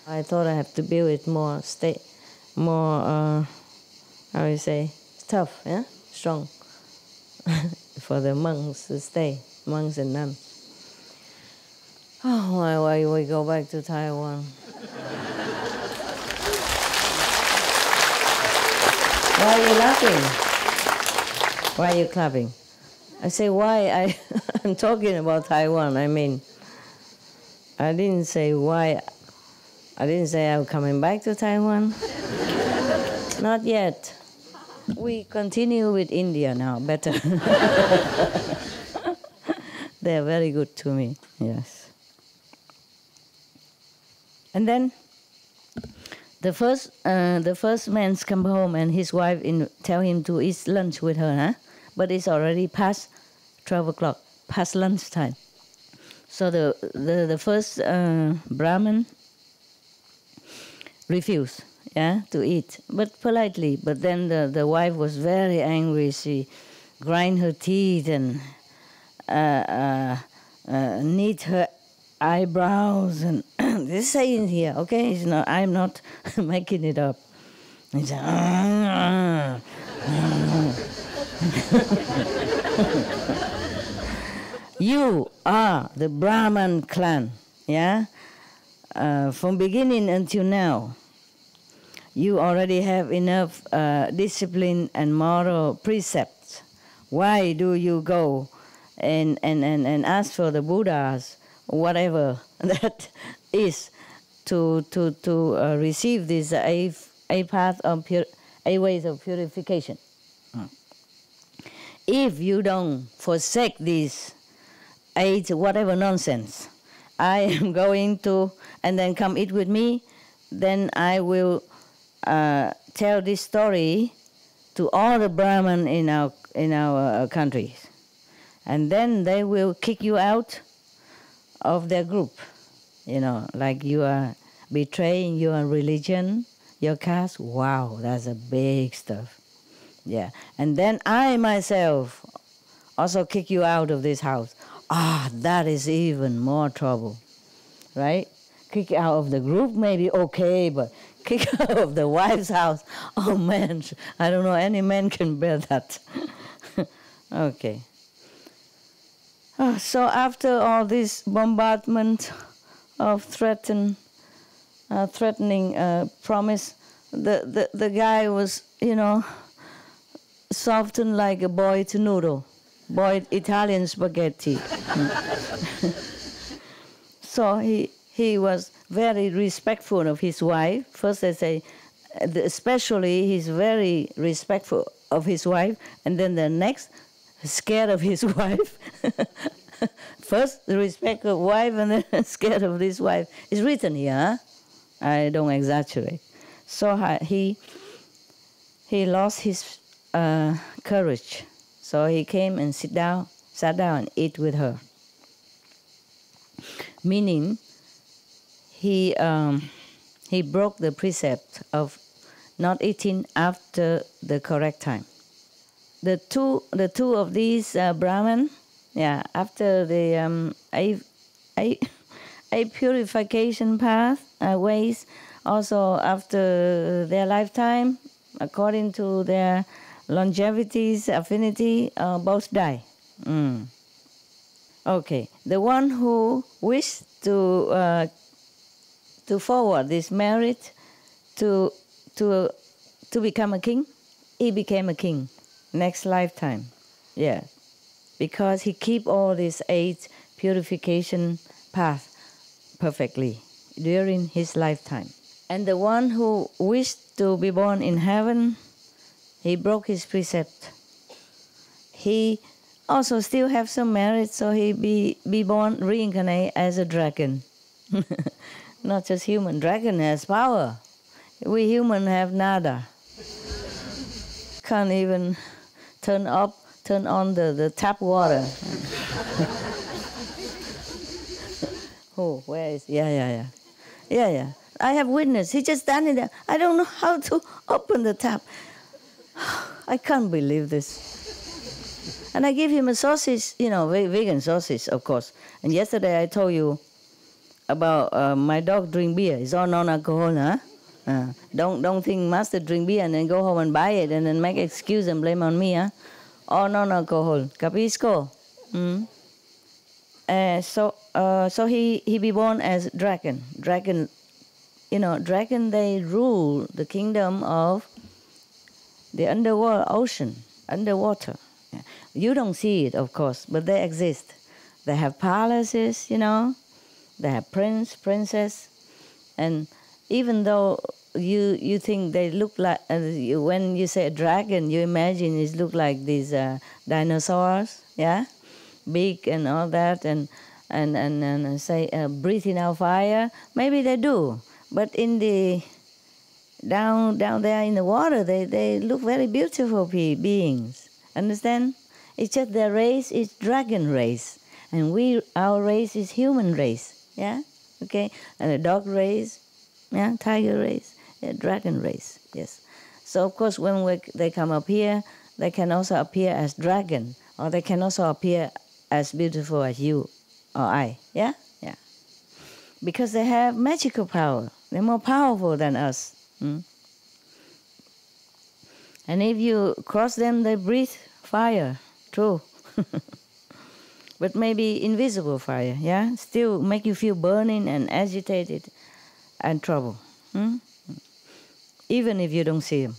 I thought I have to build it more tough, yeah? Strong, for the monks to stay, monks and nuns. Oh, why we go back to Taiwan? Why are you laughing? Why are you clapping? I say why I'm talking about Taiwan. I mean, I didn't say why. I didn't say I'm coming back to Taiwan. Not yet. We continue with India now, better. They're very good to me, yes. And then the first man come home and his wife tell him to eat lunch with her, huh? But it's already past 12 o'clock, past lunchtime. So the first Brahmin refused, yeah, to eat, but politely. But then the wife was very angry. She grind her teeth and knit her eyebrows, and this saying here, okay? It's not. I'm not making it up. It's you are the Brahman clan, yeah? From beginning until now, you already have enough discipline and moral precepts. Why do you go and ask for the Buddhas, whatever that is, to receive these eight paths of eight ways of purification. If you don't forsake these eight whatever nonsense, I am going to, and then come eat with me, then I will tell this story to all the Brahmin in our countries, and then they will kick you out of their group. Like you are betraying your religion, your caste. Wow, that's a big stuff. Yeah, and then I myself also kick you out of this house. That is even more trouble, right? Kick out of the group maybe okay, but kick out of the wife's house, oh man, I don't know any man can bear that. Okay. So after all this bombardment of threatening promise, the guy was, softened like a boiled noodle, boiled Italian spaghetti. So he was very respectful of his wife. First they say, especially he's very respectful of his wife, and then the next, scared of his wife. First, the respect of wife, and then scared of this wife. It's written here, huh? I don't exaggerate. So he lost his courage. So he came and sat down and ate with her. Meaning, he broke the precept of not eating after the correct time. The two of these Brahmin, after the a purification path ways, also after their lifetime, according to their longevity's affinity, both die. Okay, the one who wished to forward this merit to become a king, he became a king next lifetime. Yeah, because he keep all these 8 purification paths perfectly during his lifetime. And the one who wished to be born in heaven, he broke his precept. He also still have some merit, so he be born, reincarnate as a dragon. Not just human. Dragon has power. We human have nada. Can't even turn on the tap water. Oh, where is? Yeah. I have witnessed. He just standing there. I don't know how to open the tap. I can't believe this. And I give him a sausage, vegan sausage, of course. And yesterday I told you about my dog drink beer. It's all non-alcohol, huh? Don't think master drink beer and then go home and buy it and then make excuse and blame on me, huh? All non-alcohol. Capisco? So he be born as dragon. Dragon, they rule the kingdom of the underworld ocean, underwater. You don't see it, of course, but they exist. They have palaces, they have prince, princess, and even though you think they look like, when you say a dragon, you imagine it look like these dinosaurs, yeah, big and all that, and say breathing out fire. Maybe they do, but in the down there in the water, they look very beautiful beings. Understand? It's just their race is dragon race, and our race is human race. Yeah, okay, and the dog race, yeah, tiger race, yeah, dragon race. Yes. So of course, when they come up here, they can also appear as dragon, or they can also appear as beautiful as you or I. Yeah. Because they have magical power. They're more powerful than us. And if you cross them, they breathe fire. True. But maybe invisible fire, yeah? Still make you feel burning and agitated and trouble. Even if you don't see them.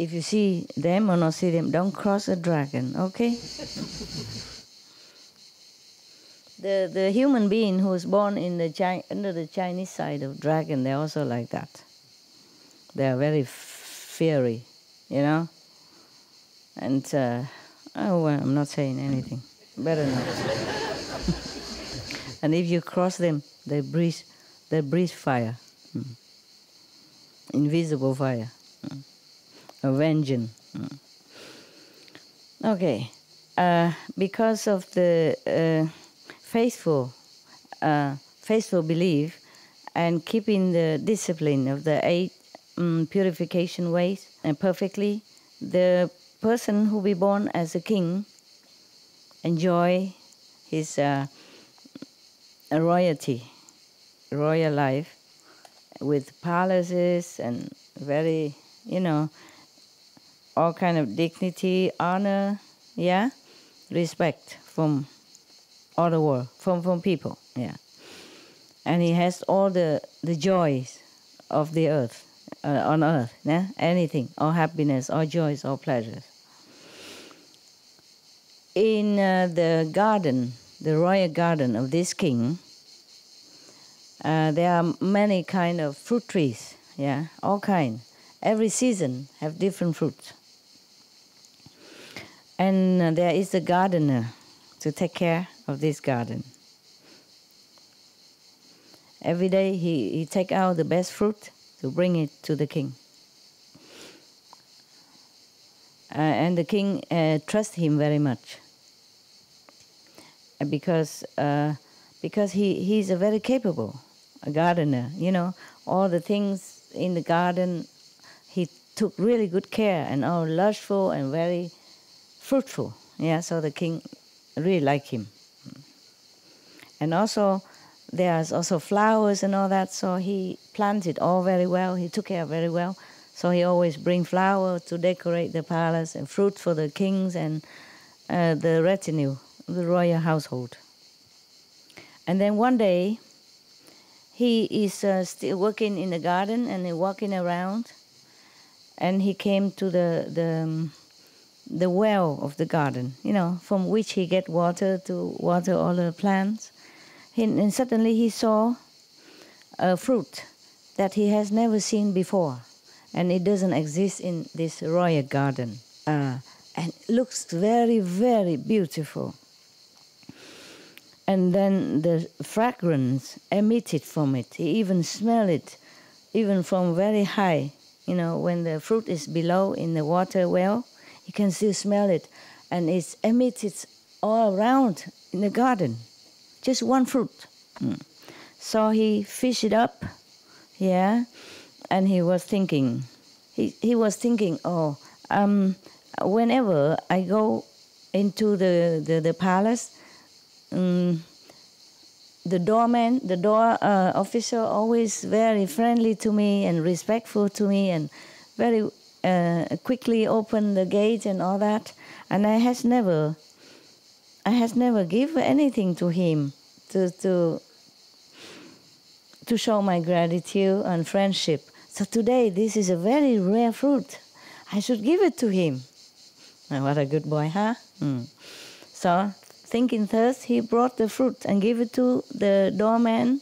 if you see them or not see them, don't cross a dragon, okay? The human being who is born in under the Chinese side of dragon, they're also like that. They are very fiery, you know? And, oh, well, I'm not saying anything. Better not. And if you cross them, they breathe fire. Invisible fire. Avenging. Okay. Because of the faithful belief and keeping the discipline of the 8 purification ways perfectly, the person who be born as a king enjoy his royal life with palaces and very, all kind of dignity, honor, respect from all the world, from people, And he has all the joys of the earth, on earth, anything, all happiness, all joys, all pleasures. In the garden, the royal garden of this king, there are many kind of fruit trees, all kind. Every season have different fruits. And there is a gardener to take care of this garden. Every day he take out the best fruit to bring it to the king. And the king trusts him very much. Because he's a very capable gardener, all the things in the garden he took really good care and all lushful and very fruitful. So the king really liked him. And also there's also flowers and all that, so he planted all very well, he took care very well. So he always bring flowers to decorate the palace and fruit for the kings and the retinue, the royal household. And then one day, he is still working in the garden and walking around, and he came to the well of the garden, from which he get water to water all the plants. And suddenly he saw a fruit that he has never seen before, and it doesn't exist in this royal garden. And it looks very, very beautiful. And then the fragrance emitted from it. He even smelled it, even from very high. When the fruit is below in the water well, you can still smell it. And it's emitted all around in the garden. Just one fruit. So he fished it up, and he was thinking, whenever I go into the palace, the door officer always very friendly to me and respectful to me and very quickly open the gate and all that. And I has never give anything to him to show my gratitude and friendship. So today this is a very rare fruit. I should give it to him. What a good boy, huh? So, thinking thus, he brought the fruit and gave it to the doorman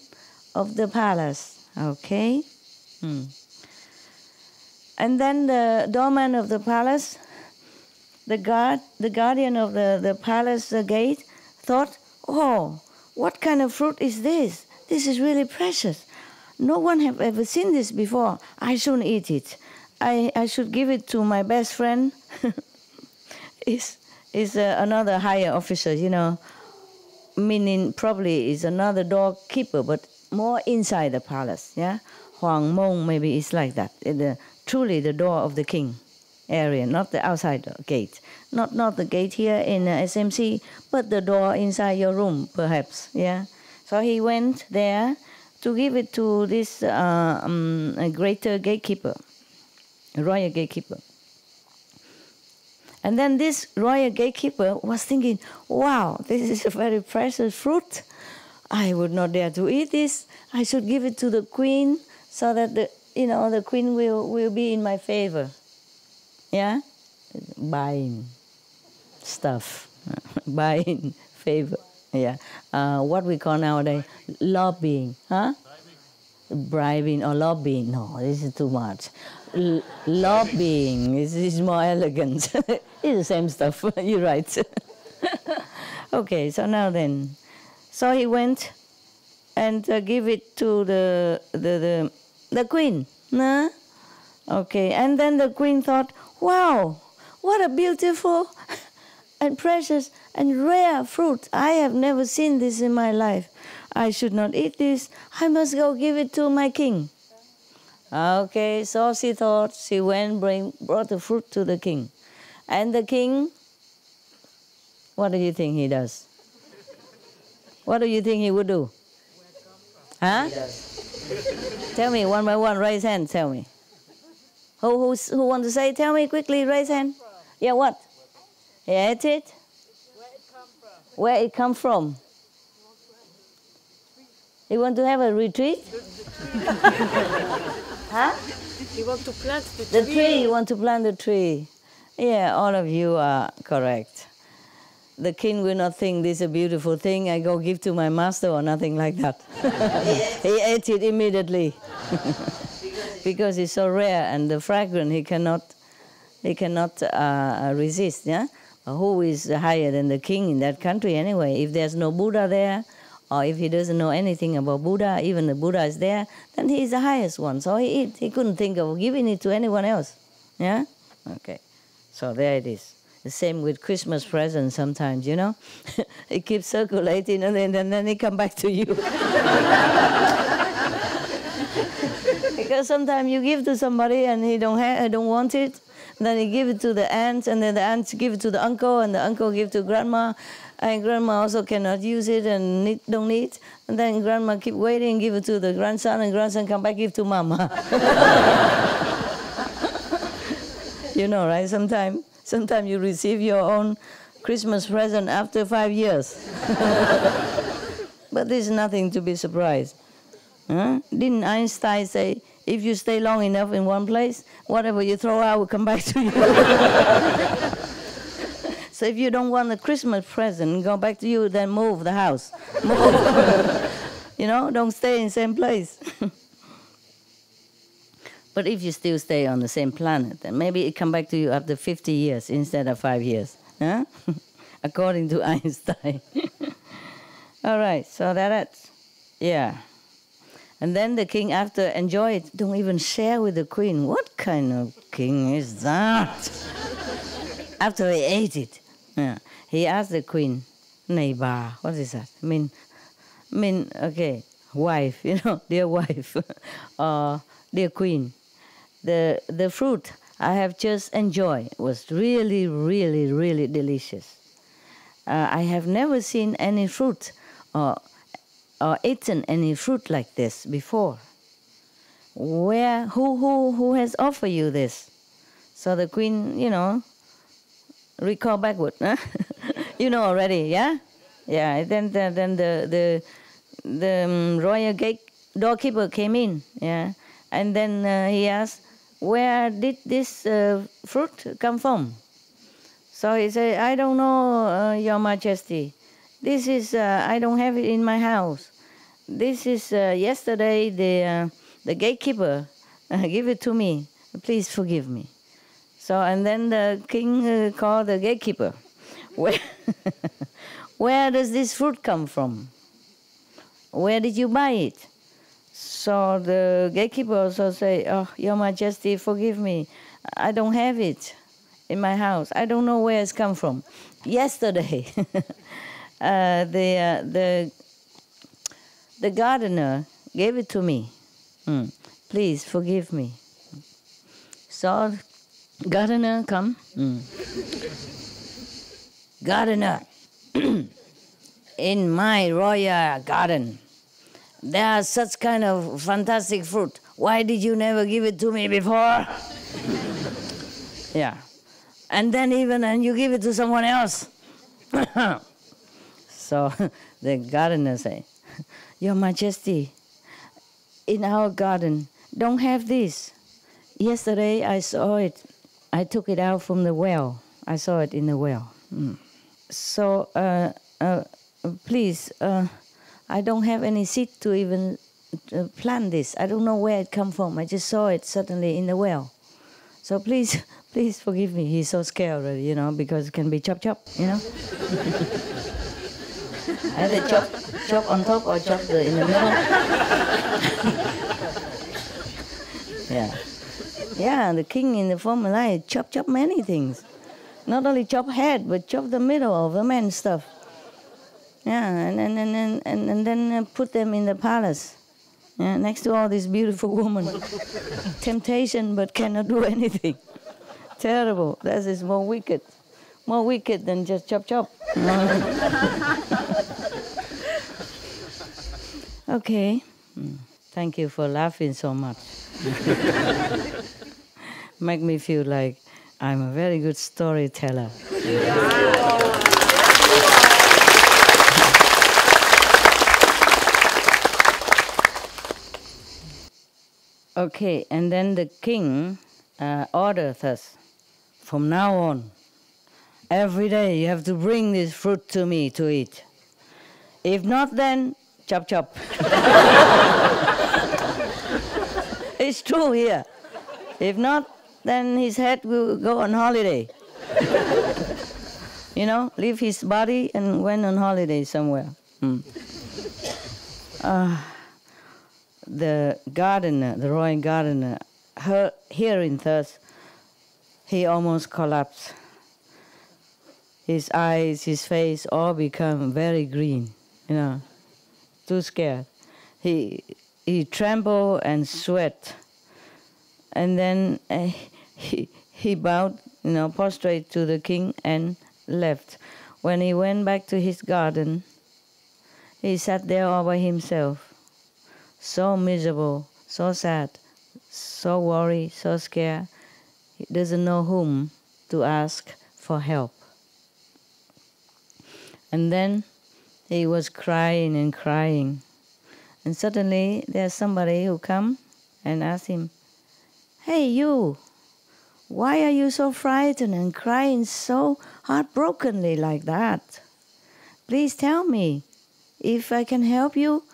of the palace. Okay? And then the doorman of the palace, the guardian of the palace gate, thought, oh, what kind of fruit is this? This is really precious. No one have ever seen this before. I shouldn't eat it. I should give it to my best friend. Is another higher officer, meaning probably is another doorkeeper, but more inside the palace, Huang Mong, maybe it's like that. Truly the door of the king area, not the outside gate. Not the gate here in SMC, but the door inside your room, perhaps, So he went there to give it to this greater gatekeeper, royal gatekeeper. And then this royal gatekeeper was thinking, wow, this is a very precious fruit. I would not dare to eat this. I should give it to the queen so that the queen will be in my favor. Yeah? Buying stuff. Buying favor. Yeah. What we call nowadays lobbying. Huh? Bribing or lobbying. No, this is too much. Lobbying is more elegant. It's the same stuff. You're right. Okay, so now then. So he went and give it to the queen. Nah? Okay, and then the queen thought, wow, what a beautiful and precious and rare fruit. I have never seen this in my life. I should not eat this. I must go give it to my king. Okay, so she thought. She went, brought the fruit to the king. And the king, what do you think he does? What do you think he would do? Huh? Tell me, one by one, raise hand, tell me. Who wants to say? Tell me quickly, raise hand. Yeah, what? He ate it? Where it come from? He want to have a retreat? Huh? You want to plant the tree? The tree, you want to plant the tree. Yeah, all of you are correct. The king will not think this is a beautiful thing, I go give to my master or nothing like that. He ate it immediately. Because it's so rare and the fragrant, he cannot resist. Yeah, who is higher than the king in that country anyway? If there's no Buddha there, or if he doesn't know anything about Buddha, even the Buddha is there, then he is the highest one. So he couldn't think of giving it to anyone else. Yeah, okay. So there it is. The same with Christmas presents sometimes, you know. It keeps circulating and then it come back to you. Because sometimes you give to somebody and he don't want it. Then he give it to the aunts, and then the aunts give it to the uncle, and the uncle give to grandma. And grandma also cannot use it and don't need. And then grandma keep waiting, give it to the grandson, and grandson come back, give to mama. You know, right? Sometimes you receive your own Christmas present after 5 years. But there's nothing to be surprised. Huh? Didn't Einstein say, if you stay long enough in one place, whatever you throw out will come back to you? So if you don't want a Christmas present, go back to you, then move the house. Move. You know, don't stay in the same place. But if you still stay on the same planet, then maybe it come back to you after 50 years instead of 5 years. Huh? According to Einstein. All right, so that's, yeah. And then the king, after enjoy it, don't even share with the queen. What kind of king is that? After he ate it, yeah, he asked the queen, "Này bà," what is that? I mean, okay, wife, you know, dear wife, or dear queen. The fruit I have just enjoyed was really, really, really delicious. I have never seen any fruit or eaten any fruit like this before. Who has offered you this? So the queen, you know, recall backward. Huh? You know already, yeah? Yeah, then the royal gate doorkeeper came in, yeah? And then he asked, where did this fruit come from? So he said, I don't know, Your Majesty. This is, I don't have it in my house. This is, yesterday the gatekeeper gave it to me. Please forgive me. So, and then the king called the gatekeeper. Where does this fruit come from? Where did you buy it? So the gatekeeper also say, oh, Your Majesty, forgive me. I don't have it in my house. I don't know where it's come from. Yesterday, the gardener gave it to me. Please forgive me. So gardener come. Gardener, in my royal garden, there are such kind of fantastic fruit. Why did you never give it to me before? Yeah. And then and you give it to someone else. So the gardener say, Your Majesty, in our garden, don't have this. Yesterday I saw it. I took it out from the well. I saw it in the well. So please, I don't have any seed to even plant this. I don't know where it come from. I just saw it suddenly in the well. So please, please forgive me. He's so scared already, you know, because it can be chop, you know. Either chop on top or chop in the middle. Yeah. Yeah, the king in the former life chop many things. Not only chop head, but chop the middle of the man stuff. Yeah, and then put them in the palace. Yeah, next to all these beautiful women. Temptation, but cannot do anything. Terrible. That is more wicked. More wicked than just chop. Okay. Thank you for laughing so much. Make me feel like I'm a very good storyteller. Okay, and then the king ordered us, from now on, every day you have to bring this fruit to me to eat. If not, then chop. It's true here. If not, then his head will go on holiday. You know, leave his body and went on holiday somewhere. The gardener, the royal gardener, hearing thus, he almost collapsed. His eyes, his face, all become very green, you know, too scared. He trembled and sweat, and then he bowed, you know, prostrate to the king and left. When he went back to his garden, he sat there all by himself. So miserable, so sad, so worried, so scared. He doesn't know whom to ask for help. And then he was crying and crying. And suddenly there's somebody who come and ask him, "Hey, you, why are you so frightened and crying so heartbrokenly like that? Please tell me. If I can help you,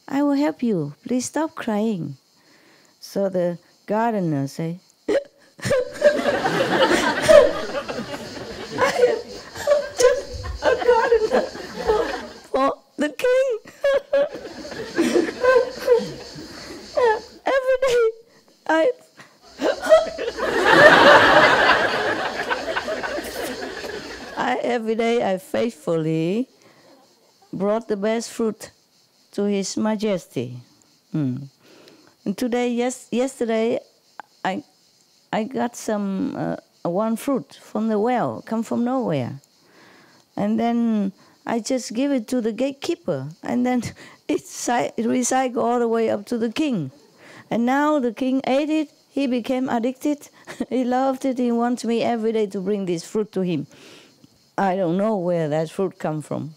I will help you. Please stop crying." So the gardener say, "I am just a gardener for the king. Every day every day I faithfully brought the best fruit to His Majesty. And today, yesterday, I got some one fruit from the well, come from nowhere, and then I just give it to the gatekeeper, and then it recycled all the way up to the king, and now the king ate it. He became addicted. He loved it. He wants me every day to bring this fruit to him. I don't know where that fruit come from.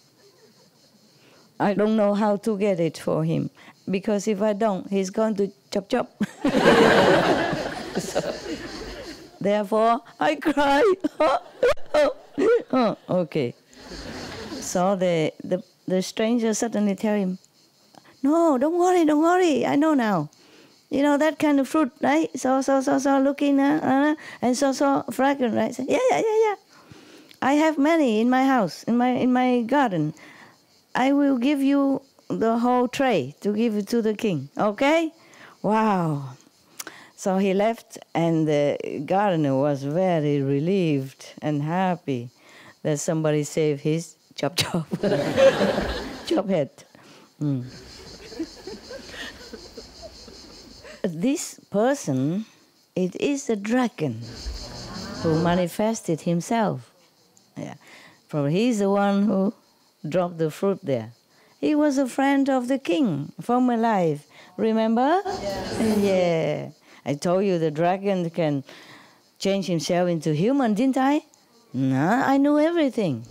I don't know how to get it for him, because if I don't, he's going to chop. So, therefore, I cry. Okay. So the stranger suddenly tell him, "No, don't worry. I know now. You know that kind of fruit, right? So looking, and so fragrant, right? So, yeah. I have many in my house, in my garden. I will give you the whole tray to give it to the king, okay?" Wow. So he left, and the gardener was very relieved and happy that somebody saved his chop head. This person, it is a dragon who manifested himself. Yeah. Probably he's the one who dropped the fruit there. He was a friend of the king from my life. Remember? Yes. Yeah. I told you the dragon can change himself into human, didn't I? No, I knew everything.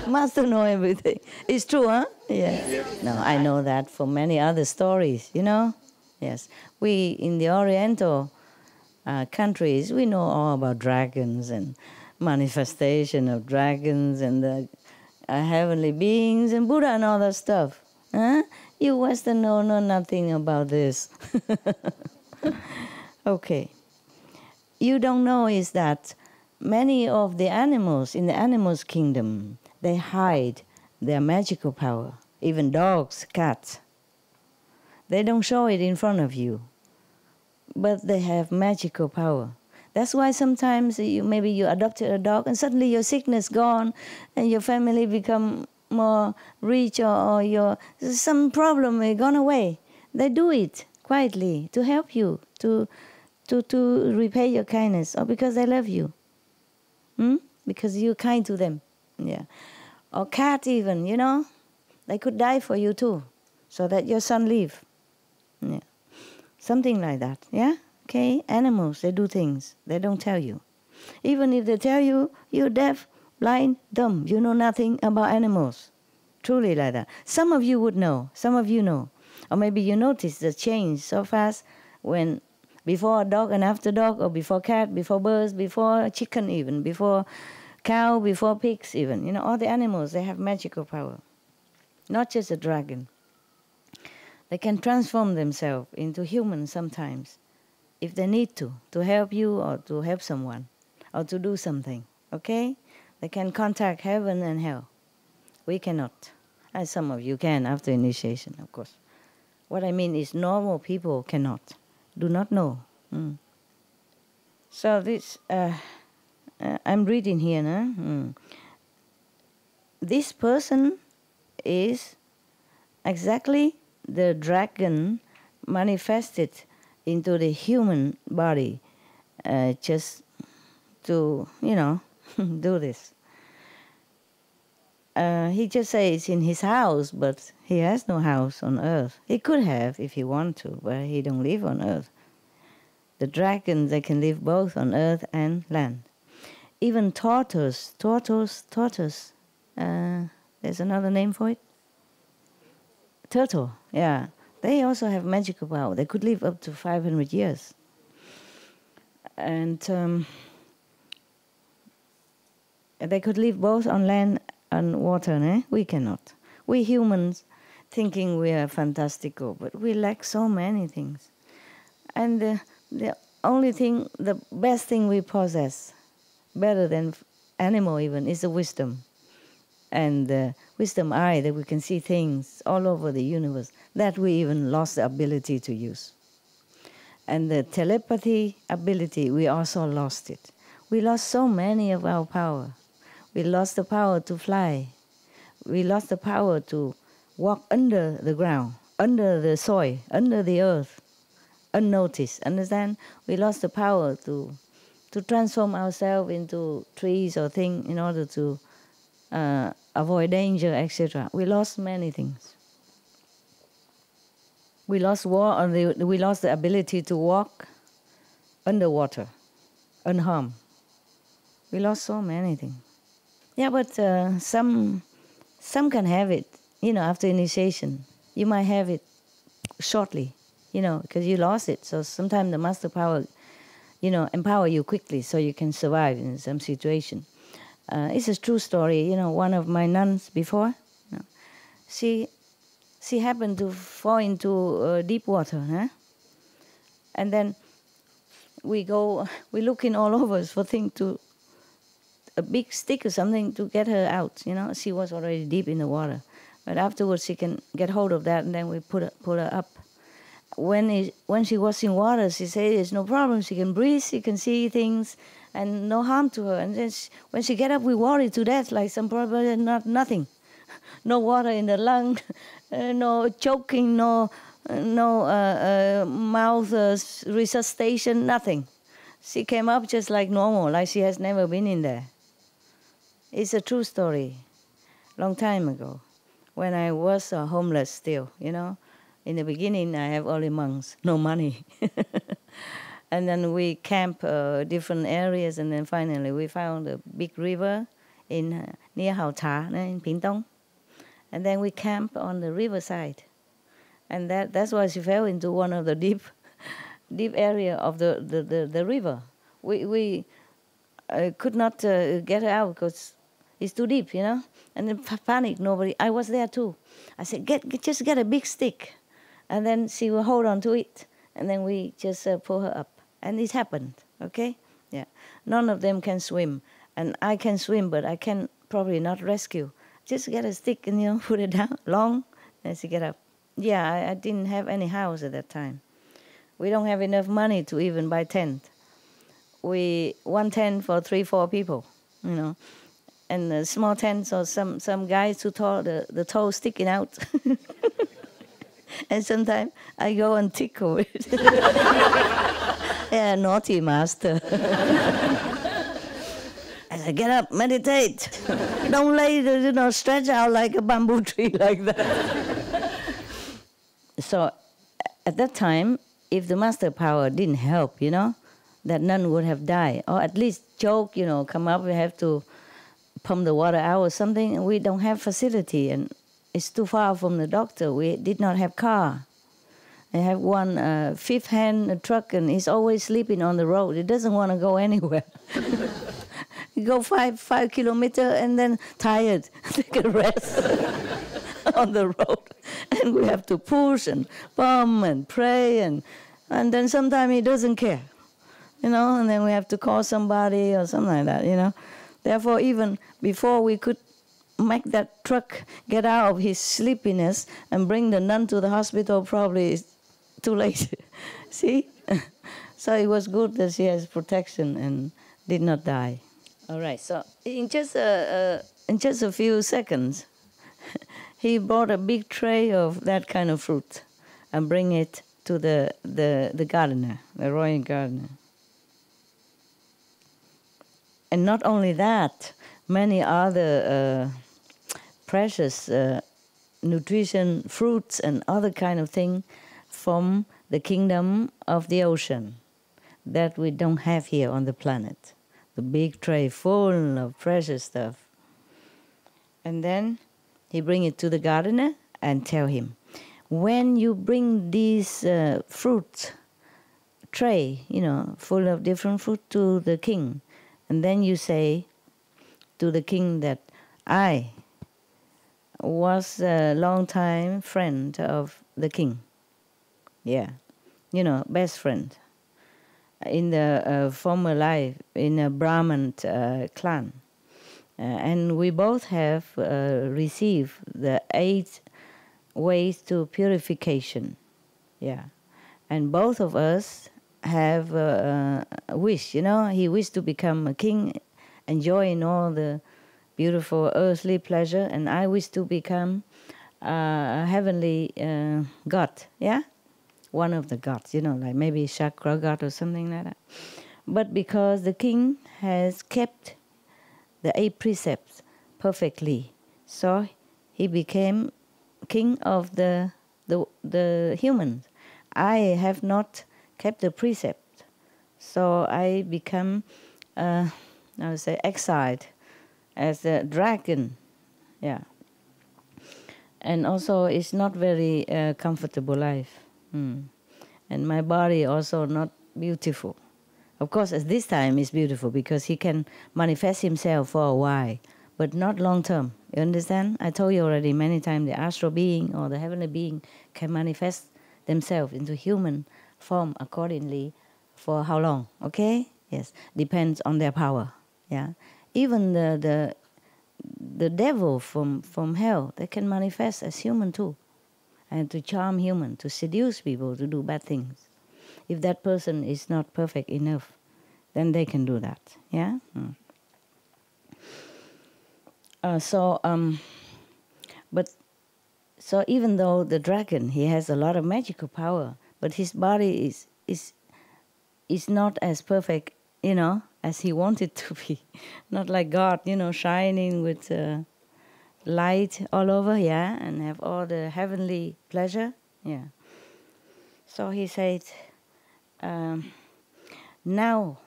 Must know everything. It's true, huh? Yes. No, I know that from many other stories, you know? Yes. We, in the Oriental, countries, we know all about dragons and manifestation of dragons and the heavenly beings and Buddha and all that stuff. Huh? You Western know nothing about this. Okay. You don't know is that many of the animals in the animals kingdom, they hide their magical power. Even dogs, cats. They don't show it in front of you, but they have magical power. That's why sometimes maybe you adopted a dog and suddenly your sickness gone and your family become more rich or your some problem gone away. They do it quietly to help you, to repay your kindness, or because they love you. Because you're kind to them. Yeah. Or cat even, they could die for you too, so that your son live. Yeah. Something like that, yeah? Okay, animals, they do things. They don't tell you. Even if they tell you, you're deaf, blind, dumb. You know nothing about animals. Truly like that. Some of you would know. Some of you know. Or maybe you notice the change so fast when before a dog and after dog, or before cat, before birds, before chicken even, before cow, before pigs even. All the animals, they have magical power. Not just a dragon. They can transform themselves into humans sometimes, if they need to help you or to help someone, or to do something, okay? They can contact heaven and hell. We cannot. As some of you can after initiation, of course. What I mean is normal people cannot, do not know. So this, I'm reading here, no? This person is exactly the dragon manifested into the human body, just to, do this. He just says in his house, but he has no house on earth. He could have if he wanted to, but he don't live on earth. The dragons, they can live both on earth and land. Even tortoise, there's another name for it? Turtle, yeah. They also have magical power. They could live up to 500 years. And they could live both on land and water, eh? We cannot. We humans, thinking we are fantastical, but we lack so many things. And the only thing, the best thing we possess, better than animal even, is the wisdom. And the wisdom eye, that we can see things all over the universe, that we even lost the ability to use. And the telepathy ability, we also lost it. We lost so many of our power. We lost the power to fly. We lost the power to walk under the ground, under the soil, under the earth, unnoticed. Understand? We lost the power to transform ourselves into trees or things in order to avoid danger, etc. We lost many things. We lost the ability to walk underwater, unharmed. We lost so many things. Yeah, but some can have it, after initiation. You might have it shortly, because you lost it. So sometimes the master power, empower you quickly so you can survive in some situation. It's a true story. One of my nuns before, she happened to fall into deep water, huh? And then we looking all over for a big stick or something to get her out. She was already deep in the water, but afterwards she can get hold of that, and then we pull her up. When she was in water, she said there's no problem. She can breathe, she can see things, and no harm to her. And then when she get up, we worry to death, like some problem, nothing. No water in the lung, no choking, no mouth resuscitation, nothing. She came up just like normal, like she has never been in there. It's a true story. Long time ago, when I was homeless still, In the beginning, I have only monks, no money. And then we camp different areas, and then finally we found a big river near Hào Thả, in Pingtung. And then we camped on the riverside. And that's why she fell into one of the deep deep area of the river. We could not get her out because it's too deep, you know. And then panic, nobody. I was there too. I said, just get a big stick, and then she will hold on to it, and then we just pull her up, and it happened. Okay, yeah. None of them can swim, and I can swim, but I can probably not rescue. Just get a stick and put it down long, and she get up. Yeah, I didn't have any house at that time. We don't have enough money to even buy tent. One tent for 3-4 people, and a small tent, or some guys too tall, the toe sticking out. And sometimes I go and tickle it. Yeah, naughty master. I said, get up, meditate. Don't lay, stretch out like a bamboo tree like that. So at that time, if the master power didn't help, that nun would have died. Or at least choke, come up, we have to pump the water out or something. And we don't have facility, and it's too far from the doctor. We did not have car. I have one fifth-hand truck, and he's always sleeping on the road. He doesn't want to go anywhere. He go 5 kilometers and then tired, take a rest on the road. And we have to push and pump and pray, and then sometimes he doesn't care, and then we have to call somebody or something like that, Therefore, even before we could make that truck get out of his sleepiness and bring the nun to the hospital, probably it's too late. See? So it was good that she has protection and did not die. All right, so in just a few seconds, he brought a big tray of that kind of fruit and bring it to the gardener, the royal gardener. And not only that, many other precious nutrition, fruits and other kind of thing from the kingdom of the ocean that we don't have here on the planet. The big tray full of precious stuff. And then he bring it to the gardener and tell him, when you bring these fruit tray, full of different fruit to the king, and then you say to the king that I was a long-time friend of the king. Yeah, best friend. In the former life, in a Brahman clan. And we both have received the 8 ways to purification. Yeah. And both of us have a wish, he wished to become a king, enjoying all the beautiful earthly pleasure, and I wish to become a heavenly god, yeah? One of the gods, like maybe chakra god or something like that. But because the king has kept the 8 precepts perfectly, so he became king of the humans. I have not kept the precept, so I become, I would say, exiled as a dragon, yeah. And also, it's not very comfortable life. And my body also not beautiful. Of course, at this time it's beautiful because he can manifest himself for a while, but not long term. You understand? I told you already many times the astral being or the heavenly being can manifest themselves into human form accordingly for how long? Okay? Yes, depends on their power. Yeah, even the devil from hell, they can manifest as human too. And to charm human, to seduce people to do bad things. If that person is not perfect enough, then they can do that. Yeah. So even though the dragon, he has a lot of magical power, but his body is not as perfect, as he wanted to be. Not like God, shining with light all over, yeah, and have all the heavenly pleasure, yeah. So he said, now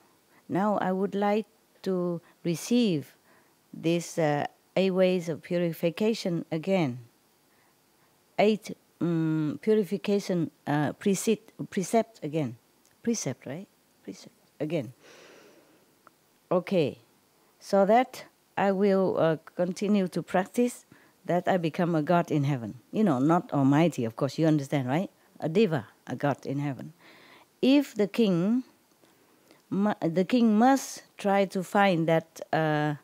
I would like to receive these 8 ways of purification again. 8 purification precept again. Precept, right? Precept. Again. Okay. So that I will continue to practice, that I become a God in heaven. Not almighty, of course, you understand, right? A diva, a God in heaven. If the king must try to find that a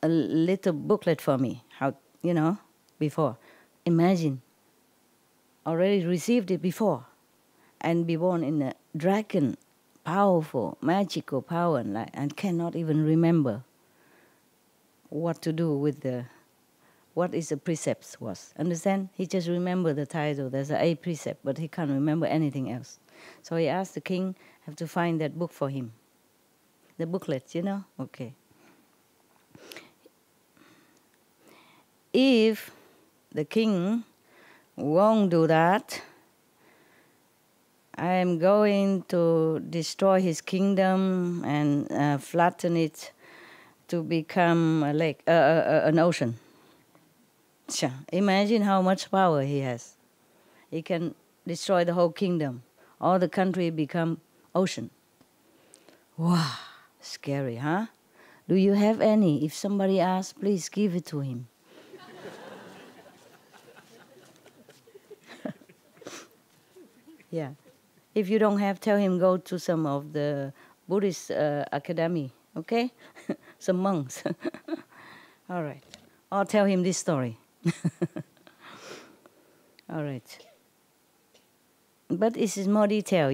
little booklet for me, before. Imagine, already received it before, and be born in a dragon, powerful, magical power, and cannot even remember what to do with what is the precepts was. Understand? He just remember the title. There's a precept, but he can't remember anything else. So he asked the king, have to find that book for him. The booklet, Okay. If the king won't do that, I am going to destroy his kingdom and flatten it to become a lake, an ocean. Imagine how much power he has. He can destroy the whole kingdom. All the country become ocean. Wow, scary, huh? Do you have any? If somebody asks, please give it to him. Yeah. If you don't have, tell him go to some of the Buddhist academy, okay? Some monks. All right. Or tell him this story. All right. But this is more detail,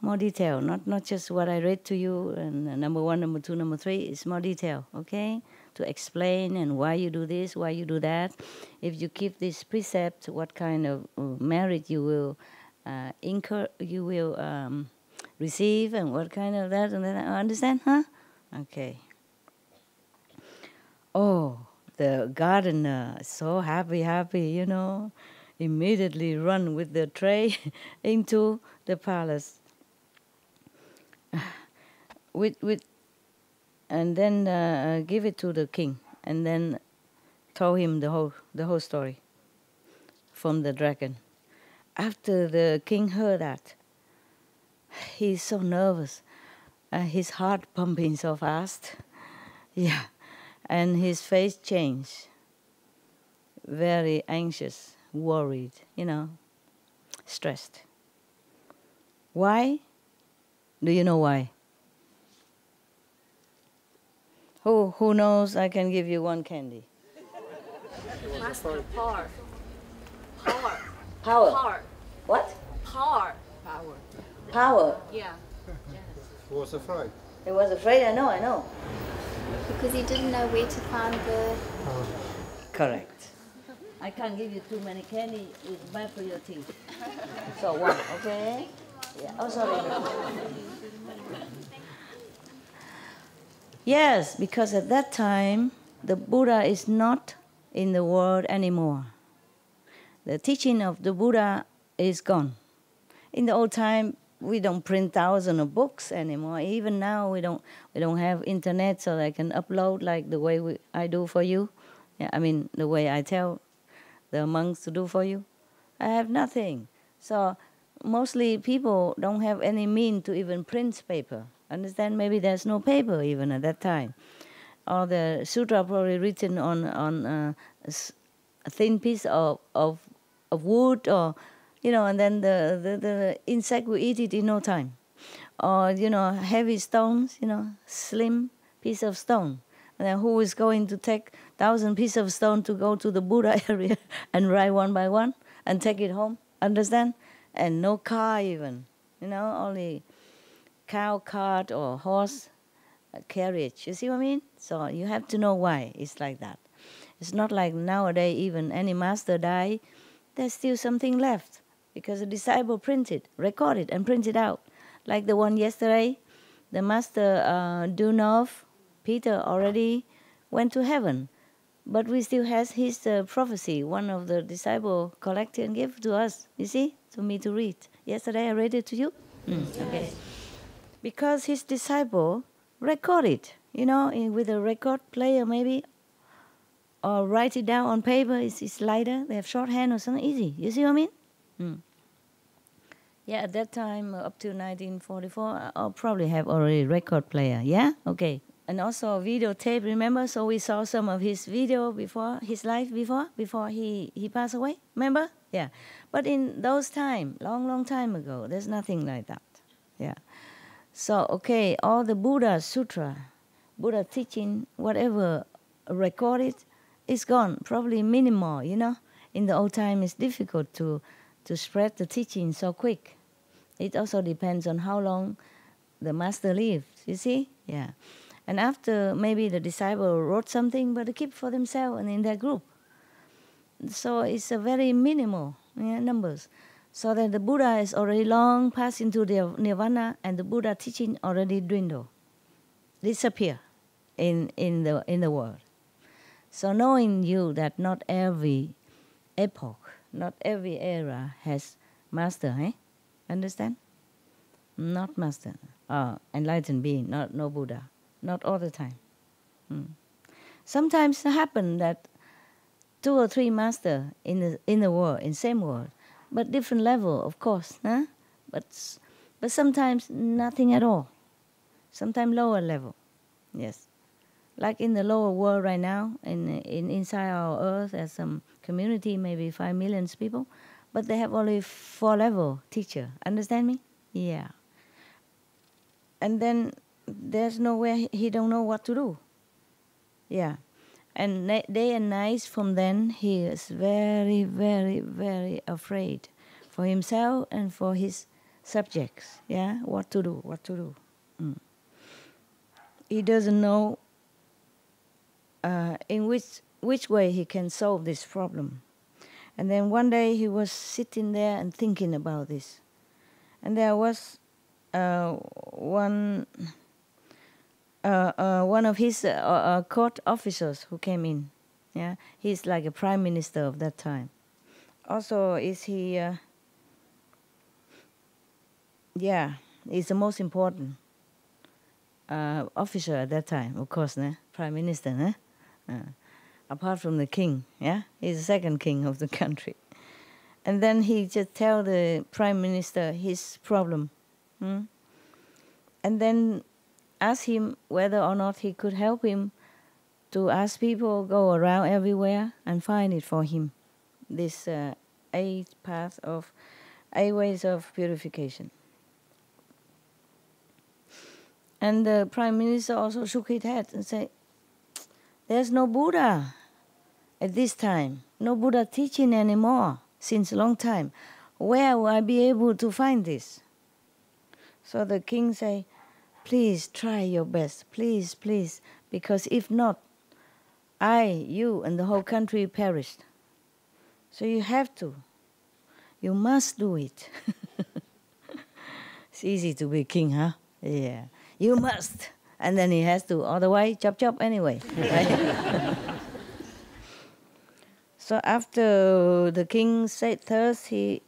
more detail. Not just what I read to you, and number 1, number 2, number 3. It's more detail, okay? To explain and why you do this, why you do that. If you keep this precept, what kind of merit you will receive, and what kind of that and that. Understand, huh? Okay. Oh, the gardener, so happy, immediately run with the tray into the palace. And then give it to the king, and then told him the whole story from the dragon. After the king heard that, he's so nervous, his heart pumping so fast, yeah, and his face changed, very anxious, worried, stressed. Why? Do you know why? Who knows? I can give you one candy. Master, power. Power. What? Power. Power. Yeah. He was afraid. He was afraid, I know. Because he didn't know where to find the... Correct. I can't give you too many candy, it's bad for your teeth. So 1, okay? Yeah. Oh, sorry. Yes, because at that time, the Buddha is not in the world anymore. The teaching of the Buddha is gone. In the old time, we don't print thousands of books anymore. Even now, we don't have internet, so I can upload like the way I do for you. Yeah, I mean the way I tell the monks to do for you. I have nothing. So mostly people don't have any means to even print paper. Understand? Maybe there's no paper even at that time. Or the sutra probably written on a thin piece of wood, or and then the insect will eat it in no time. Or heavy stones, slim piece of stone. And then who is going to take 1,000 pieces of stone to go to the Buddha area and write one by one and take it home? Understand? And no car even, only cow cart or horse carriage. You see what I mean? So you have to know why it's like that. It's not like nowadays even any master die, there's still something left because the disciple printed, recorded and printed out. Like the one yesterday, the master Dunov, Peter already went to heaven. But we still has his prophecy, one of the disciple collected and gave to us, you see, to me to read. Yesterday I read it to you. Okay. Because his disciple recorded, with a record player maybe, or write it down on paper. It's lighter. They have shorthand or something easy. You see what I mean? Yeah, at that time, up to 1944, I'll probably have already record player. Yeah, okay. And also videotape. Remember? So we saw some of his video before his life before he passed away. Remember? Yeah. But in those time, long time ago, there's nothing like that. Yeah. So okay, all the Buddha sutra, Buddha teaching, whatever recorded, is gone. Probably minimal. You know, in the old time, it's difficult to spread the teaching so quick. It also depends on how long the master lived, you see? Yeah. And after, maybe the disciple wrote something, but they keep for themselves and in their group. So it's a very minimal numbers. So that the Buddha is already long passed into the nirvana, and the Buddha teaching already dwindle, disappear in the world. So knowing you that not every epoch, not every era has master, eh? Understand? Not master. Enlightened being, no Buddha. Not all the time. Sometimes it happens that 2 or 3 master in the world, in same world, but different level, of course. Huh? But sometimes nothing at all. Sometimes lower level. Yes. Like in the lower world right now, inside our earth, there's some community, maybe 5 million people, but they have only 4 level teacher. Understand me? Yeah. And then there's nowhere, he don't know what to do. Yeah. And day and night from then, he is very, very, very afraid for himself and for his subjects. Yeah, what to do. He doesn't know in which way he can solve this problem. And then one day he was sitting there and thinking about this. And there was one of his court officers who came in. Yeah, he's like a prime minister of that time. Also, he's the most important officer at that time, of course, prime minister. Apart from the king, yeah, he's the second king of the country. And then he just tell the prime minister his problem, and then ask him whether or not he could help him to ask people go around everywhere and find it for him. This 8 ways of purification. And the prime minister also shook his head and said, "There's no Buddha at this time, no Buddha teaching anymore since a long time. Where will I be able to find this?" So the king say, "Please try your best, please, because if not, you and the whole country perished. So you have to. You must do it." It's easy to be king, huh? Yeah. You must. And then he has to, otherwise, chop anyway. Right? So after the king said thus, he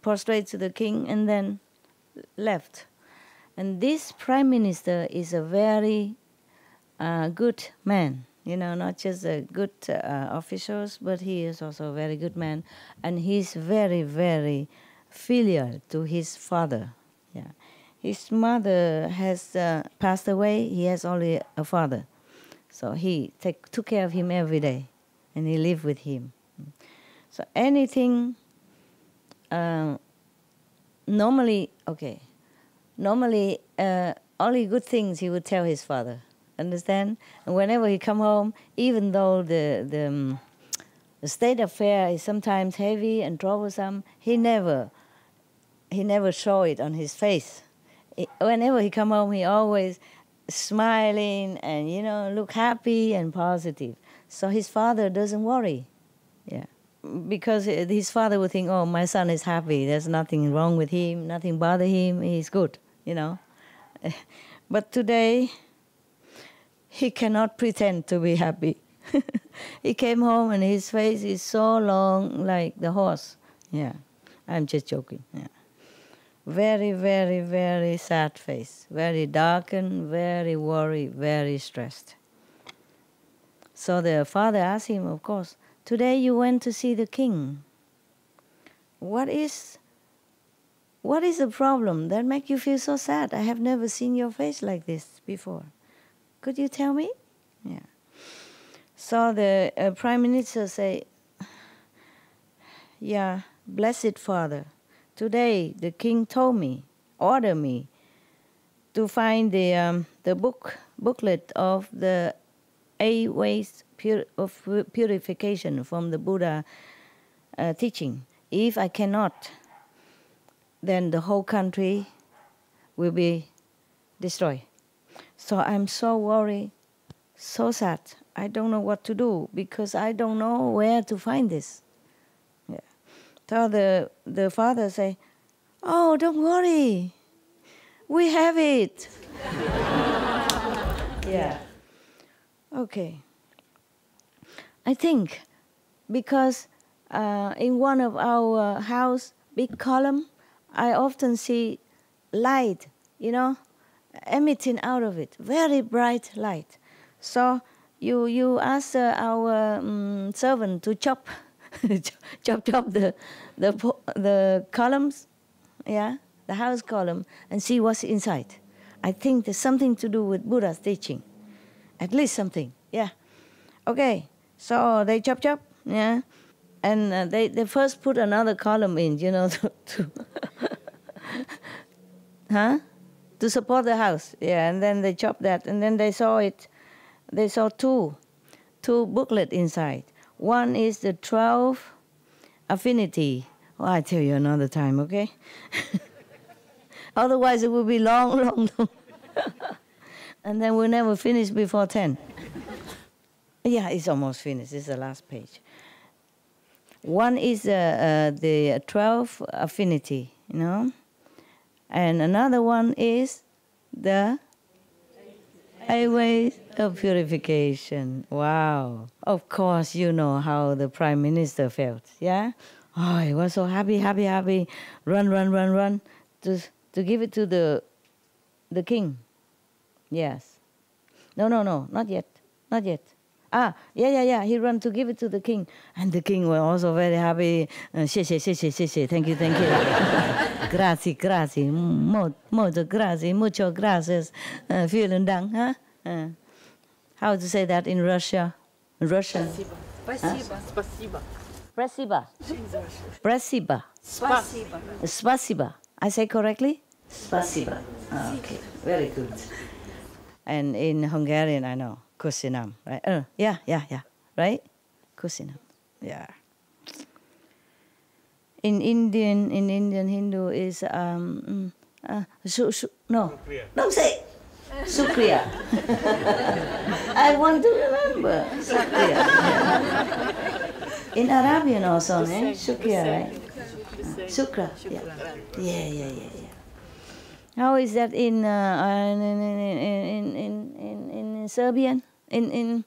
prostrated to the king and then left. And this prime minister is a very good man, not just a good officials, but he is also a very good man. And he's very, very filial to his father. Yeah, his mother has passed away. He has only a father. So he took care of him every day, and he lived with him. So anything, normally, only good things he would tell his father. Understand? And whenever he come home, even though the state affair is sometimes heavy and troublesome, he never show it on his face. Whenever he come home, he always smiling and look happy and positive. So his father doesn't worry. Yeah, because his father would think, "Oh, my son is happy. There's nothing wrong with him. Nothing bother him. He's good." But today, he cannot pretend to be happy. He came home and his face is so long, like the horse. Yeah, I'm just joking. Yeah. Very, very, very sad face. Very darkened, very worried, very stressed. So the father asked him, of course, "Today you went to see the king. what is the problem that makes you feel so sad? I have never seen your face like this before. Could you tell me? Yeah. So the Prime Minister say, yeah, blessed Father, today the king told me, ordered me to find the booklet of the 8 ways of purification from the Buddha teaching. If I cannot, then the whole country will be destroyed. So I'm so worried, so sad. I don't know what to do because I don't know where to find this. Yeah. So the father say, oh, don't worry, we have it. Yeah. Okay. I think because in one of our house, big column, I often see light, emitting out of it, very bright light. So you ask our servant to chop the columns, yeah, the house column, and see what's inside. I think there's something to do with Buddha's teaching, at least something. Yeah. Okay. So they chop, yeah, and they first put another column in, to support the house. Yeah, and then they chopped that, and then they saw two booklets inside. One is the 12 affinity. Well, I'll tell you another time, okay? Otherwise, it will be long. And then we'll never finish before 10. Yeah, it's almost finished. It's the last page. One is the 12 affinity, and another one is the 8 ways of purification. Wow. Of course, you know how the Prime Minister felt, yeah? Oh, he was so happy. Run to give it to the king. Yes. No, not yet. Yeah. He ran to give it to the king. And the king was also very happy. 谢谢 Thank you. Grazie. Molto grazie. Mucho gracias. Vielen Dank. Huh? How to say that in Russian? Spasiba. I say correctly? Spasiba. Okay, very good. And in Hungarian, I know. Kusinam, right? Yeah. Right? Kusinam. Yeah. In Indian Hindu is no. Don't say Sukriya. I want to remember Sukriya. In Arabian also, Sukriya, right? Sukra. Yeah. How is that in Serbian? In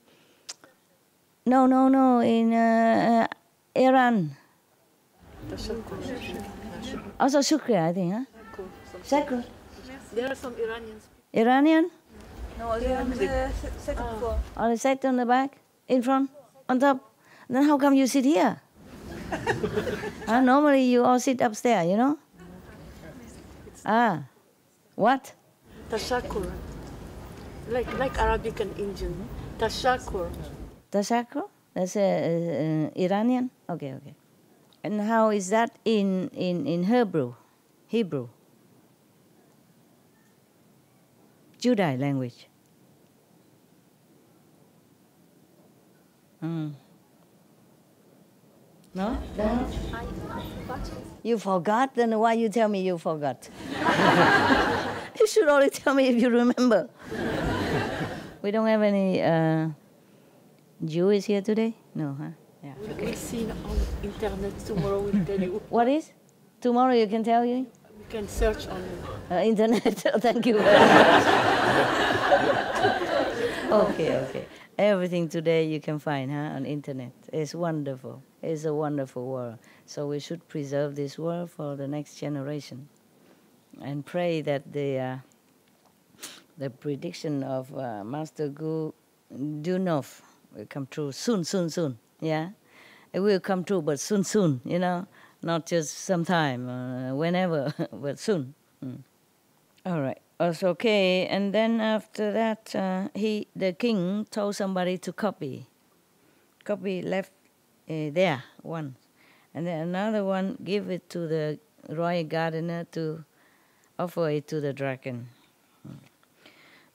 Iran. Also shukriya, I think, huh? Shukr. There are some Iranians. Iranian? No, on the second floor. On the side, on the back, in front, on top. Then how come you sit here? Normally you all sit upstairs, What? Tashakur. Like Arabic and Indian. Tashakur. Tashakur? That's Iranian? Okay. And how is that in Hebrew? Judai language. No? You forgot? Then why you tell me you forgot? You should only tell me if you remember. We don't have any Jews here today? No, huh? Yeah. We'll see on internet tomorrow. We'll tell you. What is? Tomorrow you can tell you? We can search on internet. Thank you very much. Okay. Everything today you can find on internet. It's wonderful. It's a wonderful world. So we should preserve this world for the next generation, and pray that the prediction of Master Dunov will come true soon. Yeah, it will come true, but soon. not just sometime, whenever, but soon. All right. That's okay. And then after that, the king told somebody to copy. Copy left there one, and then another one give it to the royal gardener to offer it to the dragon.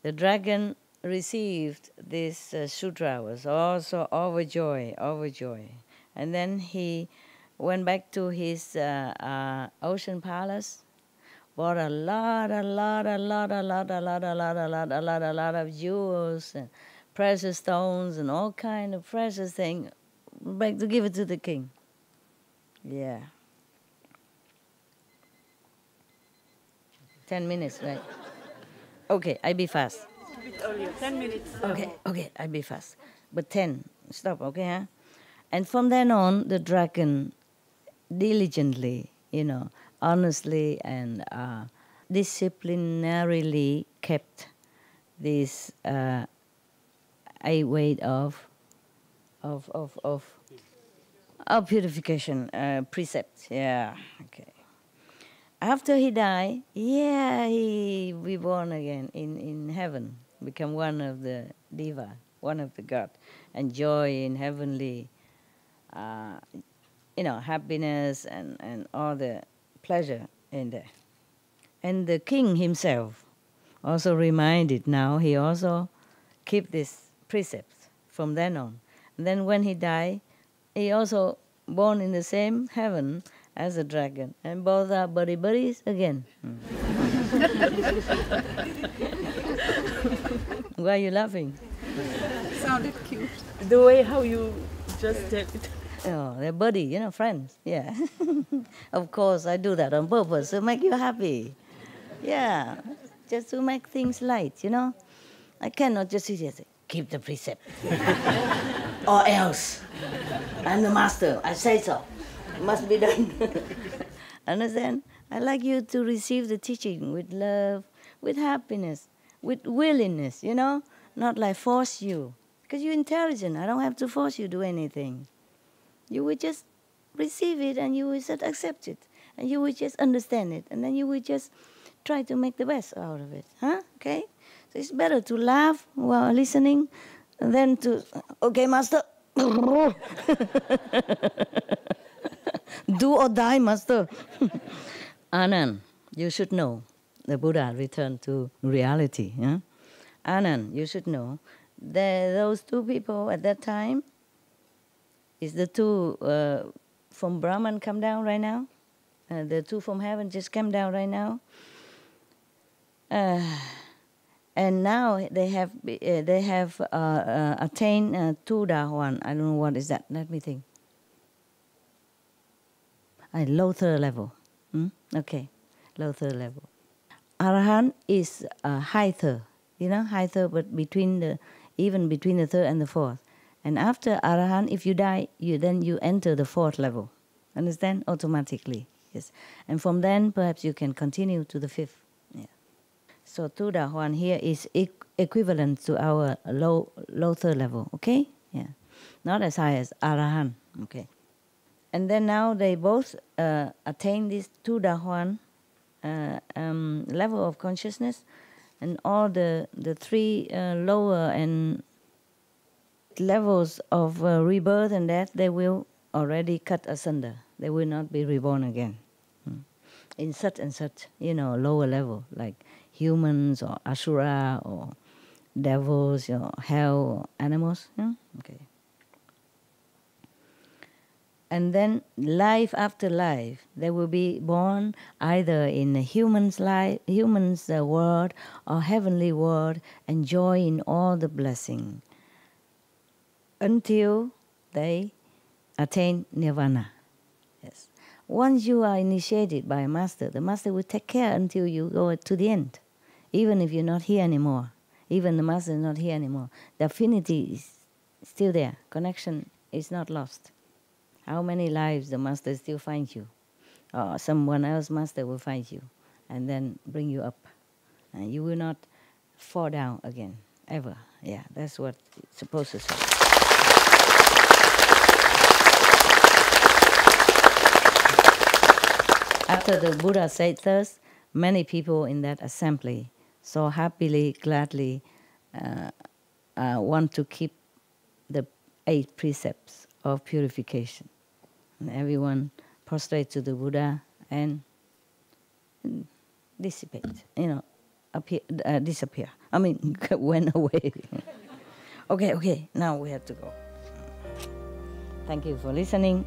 The dragon received this sutra, was also overjoyed. And then he went back to his ocean palace, bought a lot of jewels and precious stones and all kind of precious things, back to give it to the king. Yeah. 10 minutes, right? Okay, I be fast. A bit earlier, 10 minutes. Okay, I be fast. But 10, stop, okay, huh? And from then on, the dragon diligently, honestly and disciplinarily kept this 8 way of purification precepts. Yeah, okay. After he died, he reborn again in heaven, become one of the deva, one of the god, enjoy in heavenly, happiness and all the pleasure in there. And the king himself also reminded now, he also keep this precepts from then on. And then when he died, he also born in the same heaven as a dragon, and both are buddies again. Why are you laughing? Sounded cute. The way how you just said it. Oh, they're buddy, friends. Yeah. Of course, I do that on purpose to make you happy. Yeah, just to make things light, I cannot just sit here and say, keep the precept. Or else, I'm the master, I say so. It must be done. Understand? I like you to receive the teaching with love, with happiness, with willingness, not like force you. Because you're intelligent, I don't have to force you to do anything. You will just receive it and you will just accept it. And you will just understand it. And then you will just try to make the best out of it. Huh? Okay? So it's better to laugh while listening than to, okay, master. Do or die, master. Anand, you should know. The Buddha returned to reality. Yeah? Anand, you should know. Those two people at that time, is the two from Brahman come down right now? The two from heaven just came down right now. And now they have attained Tudahuan. I don't know what is that. Let me think. Low third level. Okay, low third level. Arahant is high third. High third, but between the third and the fourth. And after Arahant, if you die, you enter the fourth level. Understand? Automatically. Yes. And from then, perhaps you can continue to the fifth. Yeah. So Tudahuan here is equivalent to our low third level. Okay? Yeah. Not as high as Arahant. Okay. And then now they both attain this Tudahuan level of consciousness, and all the three lower and levels of rebirth and death, they will already cut asunder. They will not be reborn again. In such and such, lower level, like humans or asura or devils or hell or animals. Okay. And then life after life, they will be born either in a human's world or heavenly world, enjoying all the blessing until they attain nirvana. Yes. Once you are initiated by a master, the master will take care until you go to the end, even if you're not here anymore. Even the master is not here anymore. The affinity is still there. Connection is not lost. How many lives the master still finds you, or someone else master will find you, and then bring you up, and you will not fall down again ever. Yeah, that's what it's supposed to say. After the Buddha said thus, many people in that assembly so happily, gladly want to keep the 8 precepts of purification. And everyone prostrate to the Buddha and dissipate, disappear. I mean, went away. Okay, now we have to go. Thank you for listening.